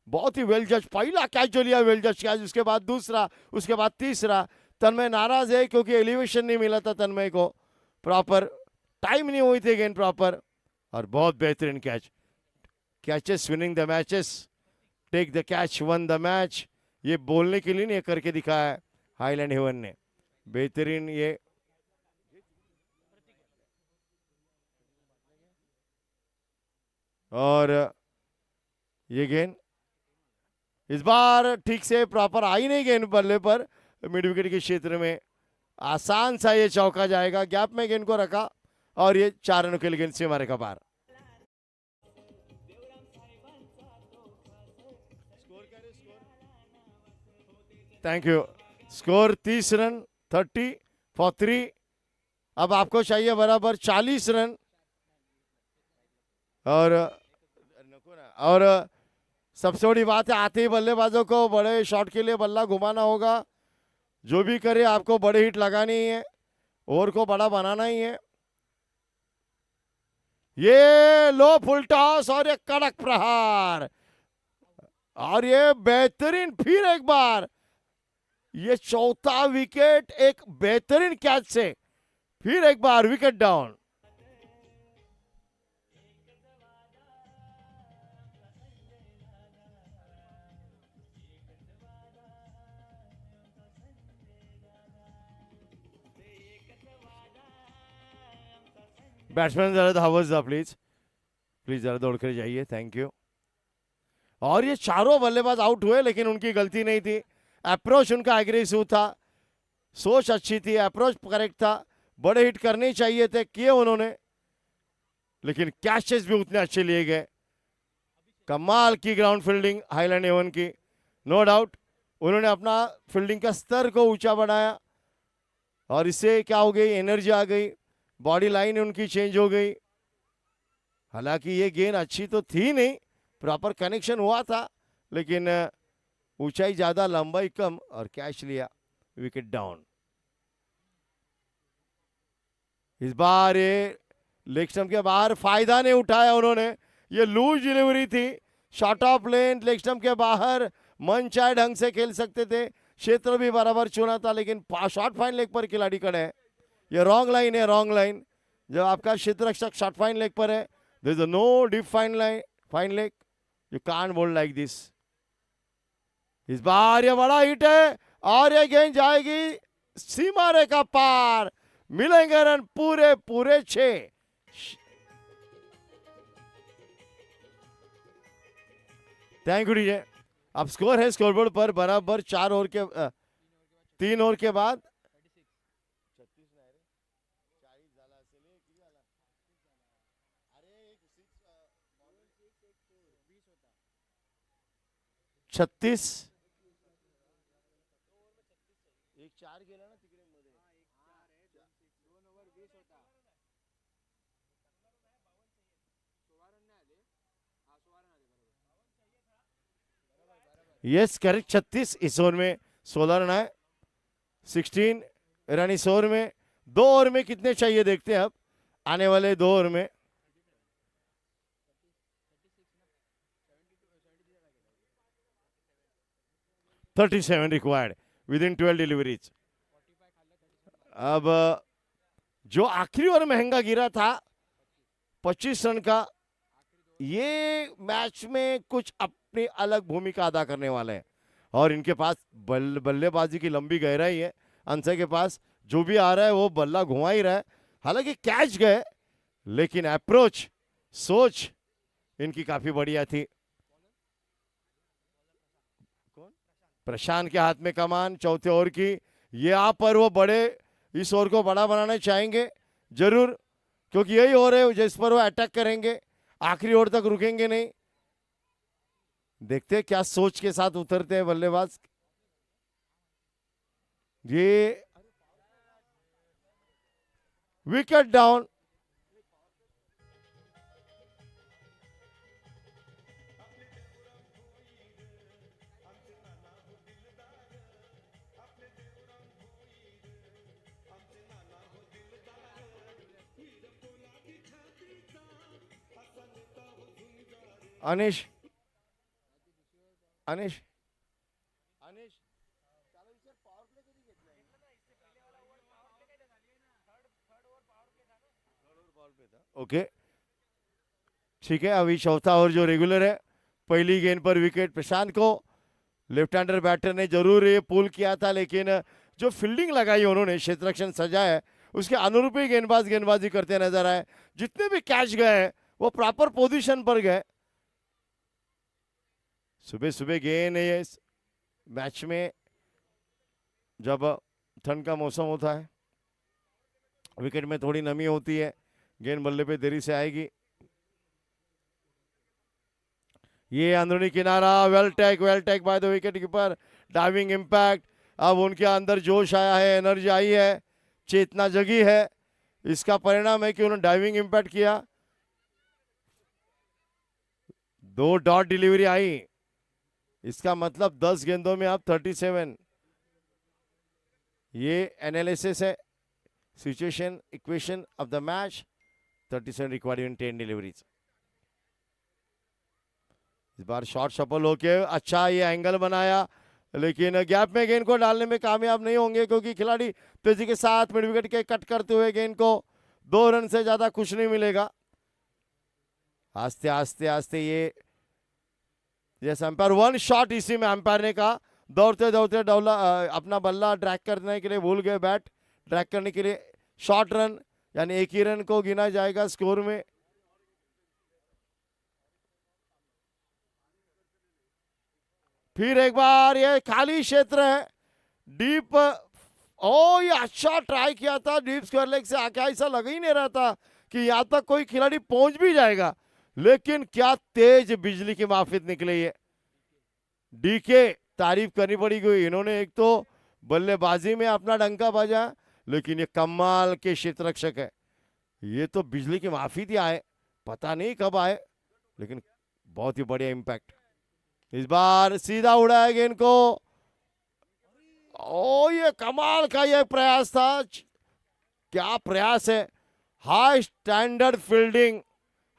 बहुत ही वेल जज। पहला कैच जो लिया वेल जज कैच, उसके बाद दूसरा, उसके बाद तीसरा। तन्मय नाराज है क्योंकि एलिवेशन नहीं मिला था तन्मय को, प्रॉपर टाइम नहीं हुई थी गेंद प्रॉपर, और बहुत बेहतरीन catch. Catches winning the matches, take the catch won the match, ये बोलने के लिए नहीं करके दिखाया है हाईलैंड हेवन ने, बेहतरीन ये। और ये गेंद इस बार ठीक से प्रॉपर आई नहीं गेंद बल्ले पर, मिड विकेट के क्षेत्र में आसान सा ये चौका जाएगा, गैप में गेंद को रखा और ये 4 रनों के लिए गेंद से मारे का पार। Thank you. Score 30 run, 30 for 3। अब आपको चाहिए बराबर 40 रन, और सबसे बड़ी बात है आते ही बल्लेबाजों को बड़े शॉट के लिए बल्ला घुमाना होगा। जो भी करे आपको बड़े हिट लगानी ही है, ओवर को बड़ा बनाना ही है। ये लो फुल टॉस और ये कड़क प्रहार, और ये बेहतरीन, फिर एक बार ये चौथा विकेट एक बेहतरीन कैच से, फिर एक बार विकेट डाउन। बैट्समैन जरा धावत जा प्लीज, प्लीज जरा दौड़ कर जाइए, थैंक यू। और ये चारों बल्लेबाज आउट हुए, लेकिन उनकी गलती नहीं थी। अप्रोच उनका एग्रेसिव था, सोच अच्छी थी, अप्रोच करेक्ट था, बड़े हिट करने चाहिए थे, किए उन्होंने, लेकिन कैचेस भी उतने अच्छे लिए गए। कमाल की ग्राउंड फील्डिंग हाईलैंड एवन की, नो डाउट। उन्होंने अपना फील्डिंग का स्तर को ऊंचा बढ़ाया और इससे क्या हो गई, एनर्जी आ गई, बॉडी लाइन उनकी चेंज हो गई। हालांकि ये गेंद अच्छी तो थी नहीं, प्रॉपर कनेक्शन हुआ था, लेकिन ऊंचाई ज्यादा लंबाई कम और कैच लिया, विकेट डाउन। इस बार ये लेग स्टंप के बाहर फायदा नहीं उठाया उन्होंने, ये लूज डिलीवरी थी, short of length, leg stump के बाहर मन चाहे ढंग से खेल सकते थे, क्षेत्र भी बराबर चुना था, लेकिन शॉर्ट फाइन लेग पर खिलाड़ी खड़े हैं। ये रॉन्ग लाइन है, रॉन्ग लाइन। जब आपका क्षेत्र रक्षक शॉर्ट फाइन लेग पर है, there is no deep fine line, fine leg, you can't bowl like this. इस बार ये बड़ा हिट है और ये गेंद जाएगी सीमा रेखा पार, मिलेंगे रन पूरे पूरे 6। Thank you DJ. अब स्कोर है स्कोरबोर्ड पर बराबर 4 ओवर के 3 ओवर के बाद 36 यस करेक्ट, 36 इस ओवर में 16 रन है, 16 रन इस ओवर में। 2 ओवर में कितने चाहिए देखते हैं अब, आने वाले 2 ओवर में। $37 रिक्वायर्ड विद इन 12 डिलीवरीज। अब जो आखिरी ओवर महंगा गिरा था 25 रन का, ये मैच में कुछ अपनी अलग भूमिका अदा करने वाले हैं और इनके पास बल्लेबाजी की लंबी गहराई है। अंसर के पास जो भी आ रहा है वो बल्ला घुमा ही रहा है। हालांकि कैच गए, लेकिन अप्रोच, सोच इनकी काफी बढ़िया थी। प्रशांत के हाथ में कमान चौथे ओवर की, ये आप पर वो बड़े इस ओवर को बड़ा बनाना चाहेंगे जरूर, क्योंकि यही ओवर है जिस पर वो अटैक करेंगे, आखिरी ओवर तक रुकेंगे नहीं। देखते हैं क्या सोच के साथ उतरते हैं बल्लेबाज। ये विकेट डाउन। अनिश अनिश अनिश ओके ठीक है। अभी चौथा ओवर जो रेगुलर है, पहली गेंद पर विकेट प्रशांत को लेफ्ट हैंडर बैटर ने जरूर ये पुल किया था, लेकिन जो फील्डिंग लगाई उन्होंने, क्षेत्ररक्षण सजाया है, उसके अनुरूप ही गेंदबाजी करते नजर आए। जितने भी कैच गए वो प्रॉपर पोजीशन पर गए। सुबह सुबह गेंद है ये मैच में, जब ठंड का मौसम होता है, विकेट में थोड़ी नमी होती है, गेंद बल्ले पे देरी से आएगी। ये अंदरूनी किनारा, well take by the wicket keeper, diving impact. अब उनके अंदर जोश आया है, एनर्जी आई है, चेतना जगी है। इसका परिणाम है कि उन्होंने डाइविंग इंपैक्ट किया। 2 डॉट डिलीवरी आई, इसका मतलब 10 गेंदों में आप 37। ये एनालिसिस है, situation equation of the match. 37 required in 10 deliveries. इस बार शॉट सफल होके अच्छा ये एंगल बनाया, लेकिन गैप में गेंद को डालने में कामयाब नहीं होंगे, क्योंकि खिलाड़ी तेजी के साथ मिड विकेट के कट करते हुए गेंद को 2 रन से ज्यादा कुछ नहीं मिलेगा। आस्ते आस्ते आस्ते ये जैसे अंपायर 1 शॉट, इसी में अंपायर ने कहा दौड़ते दौड़ते अपना बल्ला ड्रैग करने के लिए भूल गए, बैट ड्रैग करने के लिए शॉर्ट रन यानी एक ही रन को गिना जाएगा स्कोर में। फिर एक बार ये खाली क्षेत्र है, डीप। ओ ये अच्छा ट्राई किया था डीप स्क्वायर लेग से आके, ऐसा लग ही नहीं रहा था कि यहां तक कोई खिलाड़ी पहुंच भी जाएगा, लेकिन क्या तेज बिजली की माफिक निकली है। डीके तारीफ करनी पड़ेगी, इन्होंने एक तो बल्लेबाजी में अपना डंका बजा, लेकिन ये कमाल के क्षेत्ररक्षक है। ये तो बिजली की माफी थी आए, पता नहीं कब आए, लेकिन बहुत ही बढ़िया इम्पैक्ट। इस बार सीधा उड़ाया गेंद को। ओ ये कमाल का ये प्रयास था, क्या प्रयास है। High standard fielding,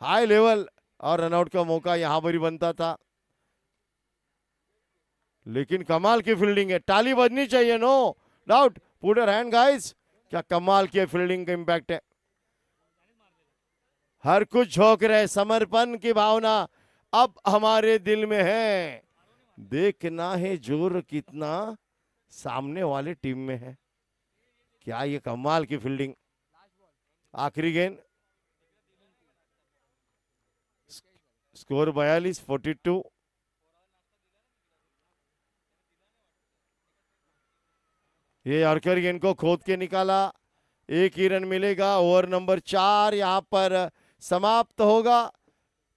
high level, और रनआउट का मौका यहां पर ही बनता था, लेकिन कमाल की फील्डिंग है। ताली बजनी चाहिए, no doubt, put your hand guys. क्या कमाल की फील्डिंग का इंपैक्ट है। हर कुछ झोंक रहे, समर्पण की भावना अब हमारे दिल में है। देखना है जोर कितना सामने वाले टीम में है। क्या ये कमाल की फील्डिंग। आखिरी गेंद, स्कोर 42-42। ये यॉर्कर गेंद को खोद के निकाला, एक ही रन मिलेगा। ओवर नंबर 4 यहां पर समाप्त होगा,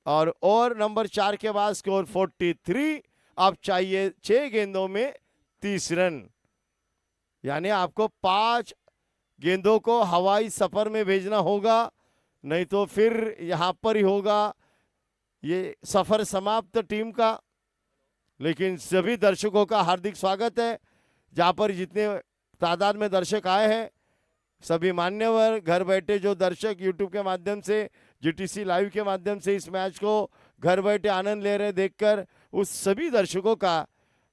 और ओवर नंबर 4 के बाद स्कोर 43। अब चाहिए 6 गेंदों में 30 रन, यानी आपको 5 गेंदों को हवाई सफर में भेजना होगा, नहीं तो फिर यहां पर ही होगा ये सफर समाप्त टीम का। लेकिन सभी दर्शकों का हार्दिक स्वागत है, जहां पर जितने तादाद में दर्शक आए हैं, सभी मान्यवर, घर बैठे जो दर्शक यूट्यूब के माध्यम से, जीटीसी लाइव के माध्यम से इस मैच को घर बैठे आनंद ले रहे देखकर, उस सभी दर्शकों का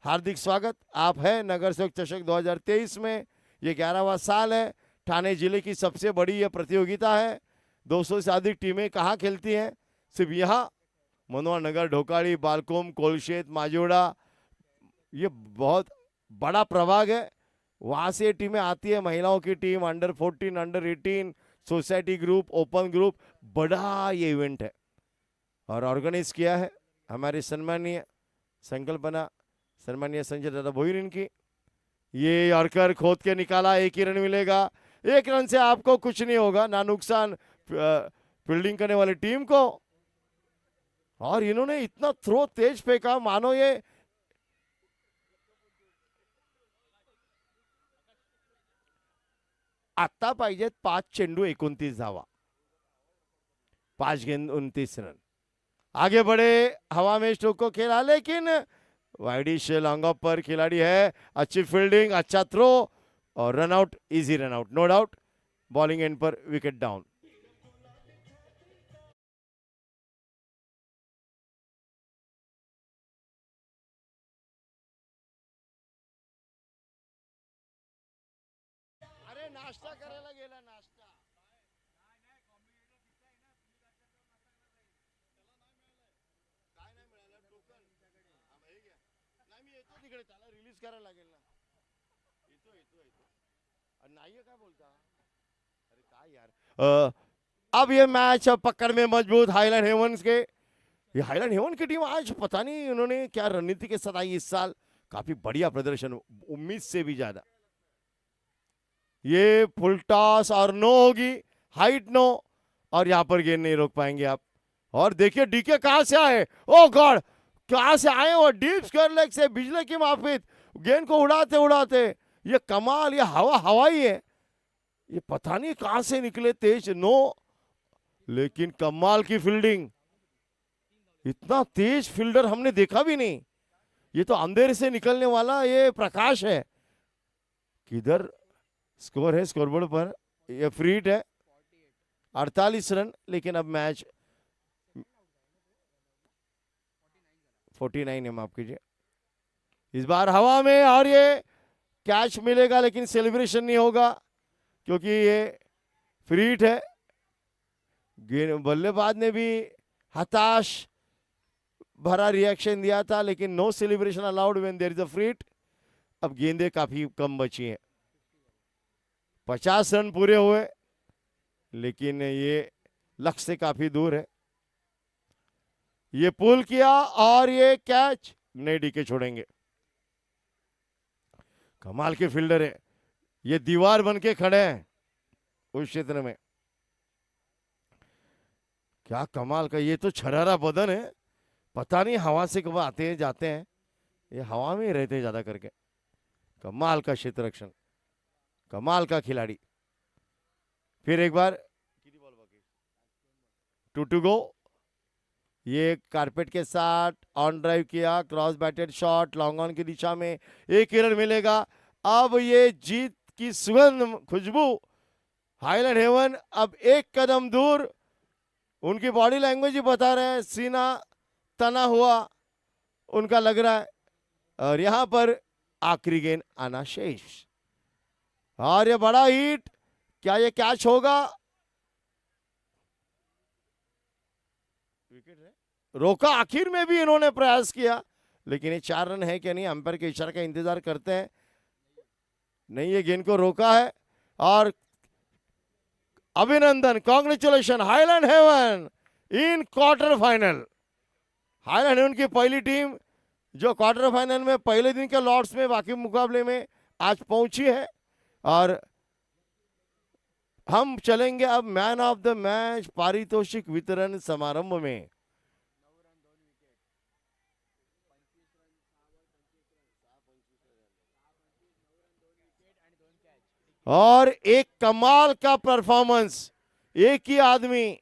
हार्दिक स्वागत। आप है नगर सेवक चषक 2023 में, ये 11वां साल है। ठाणे जिले की सबसे बड़ी ये प्रतियोगिता है। 200 से अधिक टीमें कहाँ खेलती हैं, सिर्फ यहाँ मनोहर नगर, ढोकाड़ी, बालकोम, कोलशेत, माजोड़ा, ये बहुत बड़ा प्रभाग है। वहां से टीमें आती है, महिलाओं की team, under 14, under 18, society group, open group, बड़ा ये इवेंट है और ऑर्गेनाइज किया है हमारे सम्मानीय संकल्पना, सम्मानीय संजय दादा भोईर इनकी। ये यॉर्कर खोद के निकाला, एक ही रन मिलेगा। एक रन से आपको कुछ नहीं होगा, ना नुकसान फील्डिंग करने वाली टीम को। और इन्होंने इतना थ्रो तेज फेंका, मानो ये आता पाहिजेत 5 चेंडू 29 धावा, 5 गेंद 29 रन। आगे बढ़े, हवा में स्ट्रोक को खेला, लेकिन वाइडिश लॉन्ग ऑफ पर खिलाड़ी है। अच्छी फील्डिंग, अच्छा थ्रो और run out, easy run out, no doubt. Bowling end पर विकेट डाउन। अरे नाश्ता करायला गेला, नाश्ता काय नाही मिळालं, टोकन हे घ्या. नाही मी येतो तिकडे, त्याला रिलीज करायला लागेल ना. येतो येतो येतो. नाहीये काय बोलता, अरे काय यार। अब ये मैच पकड़ में मजबूत हाईलैंड हेवंस के, ये हाईलैंड हेवन की टीम आज पता नहीं उन्होंने क्या रणनीति के साथ आई इस साल, काफी बढ़िया प्रदर्शन, उम्मीद से भी ज्यादा। ये फुल टॉस और नो होगी, हाइट नो, और यहां पर गेंद नहीं रोक पाएंगे आप। और देखिए डीके कहां से आए, ओ गॉड, कहां से आए वो, डीप स्क्वायर लेग से बिजली की माफिक गेंद को उड़ाते उड़ाते, ये कमाल, ये हवा हवाई है, ये पता नहीं कहां से निकले तेज, नो, लेकिन कमाल की फील्डिंग। इतना तेज फील्डर हमने देखा भी नहीं, ये तो अंधेरे से निकलने वाला ये प्रकाश है। किधर स्कोर है स्कोरबोर्ड पर, ये फ्री हिट है, 48 रन, लेकिन अब मैच 49 है, माफ कीजिए। इस बार हवा में, और ये कैच मिलेगा, लेकिन सेलिब्रेशन नहीं होगा क्योंकि ये फ्री हिट है। बल्लेबाज ने भी हताश भरा रिएक्शन दिया था, लेकिन no celebration allowed when there is a free hit. अब गेंदें काफी कम बची हैं, 50 रन पूरे हुए। लेकिन ये लक्ष्य से काफी दूर है। ये पुल किया और ये कैच नहीं, डीके छोड़ेंगे। कमाल के फील्डर है, ये दीवार बन के खड़े हैं उस क्षेत्र में। क्या कमाल का, ये तो छरारा बदन है, पता नहीं हवा से कब आते हैं जाते हैं, ये हवा में ही रहते हैं ज्यादा करके। कमाल का क्षेत्र रक्षण, कमाल का खिलाड़ी। फिर एक बार 2 गो। ये कारपेट के साथ ऑन ड्राइव किया, cross batted shot long on की दिशा में, 1 रन मिलेगा। अब ये जीत की सुगंध खुशबू, हाईलैंड हेवन अब 1 कदम दूर। उनकी बॉडी लैंग्वेज ही बता रहे हैं, सीना तना हुआ उनका लग रहा है। और यहां पर आखिरी गेंद आना शेष, और ये बड़ा हिट, क्या ये कैच होगा? रोका, आखिर में भी इन्होंने प्रयास किया, लेकिन ये 4 रन है कि नहीं, अंपायर के इशारे का इंतजार करते हैं। नहीं, ये गेंद को रोका है। और अभिनंदन, congratulation Highland Haven in quarter final. Highland Haven की पहली टीम जो क्वार्टर फाइनल में पहले दिन के लॉर्ड्स में बाकी मुकाबले में आज पहुंची है। और हम चलेंगे अब मैन ऑफ द मैच पारितोषिक वितरण समारंभ में। और एक कमाल का परफॉर्मेंस, एक ही आदमी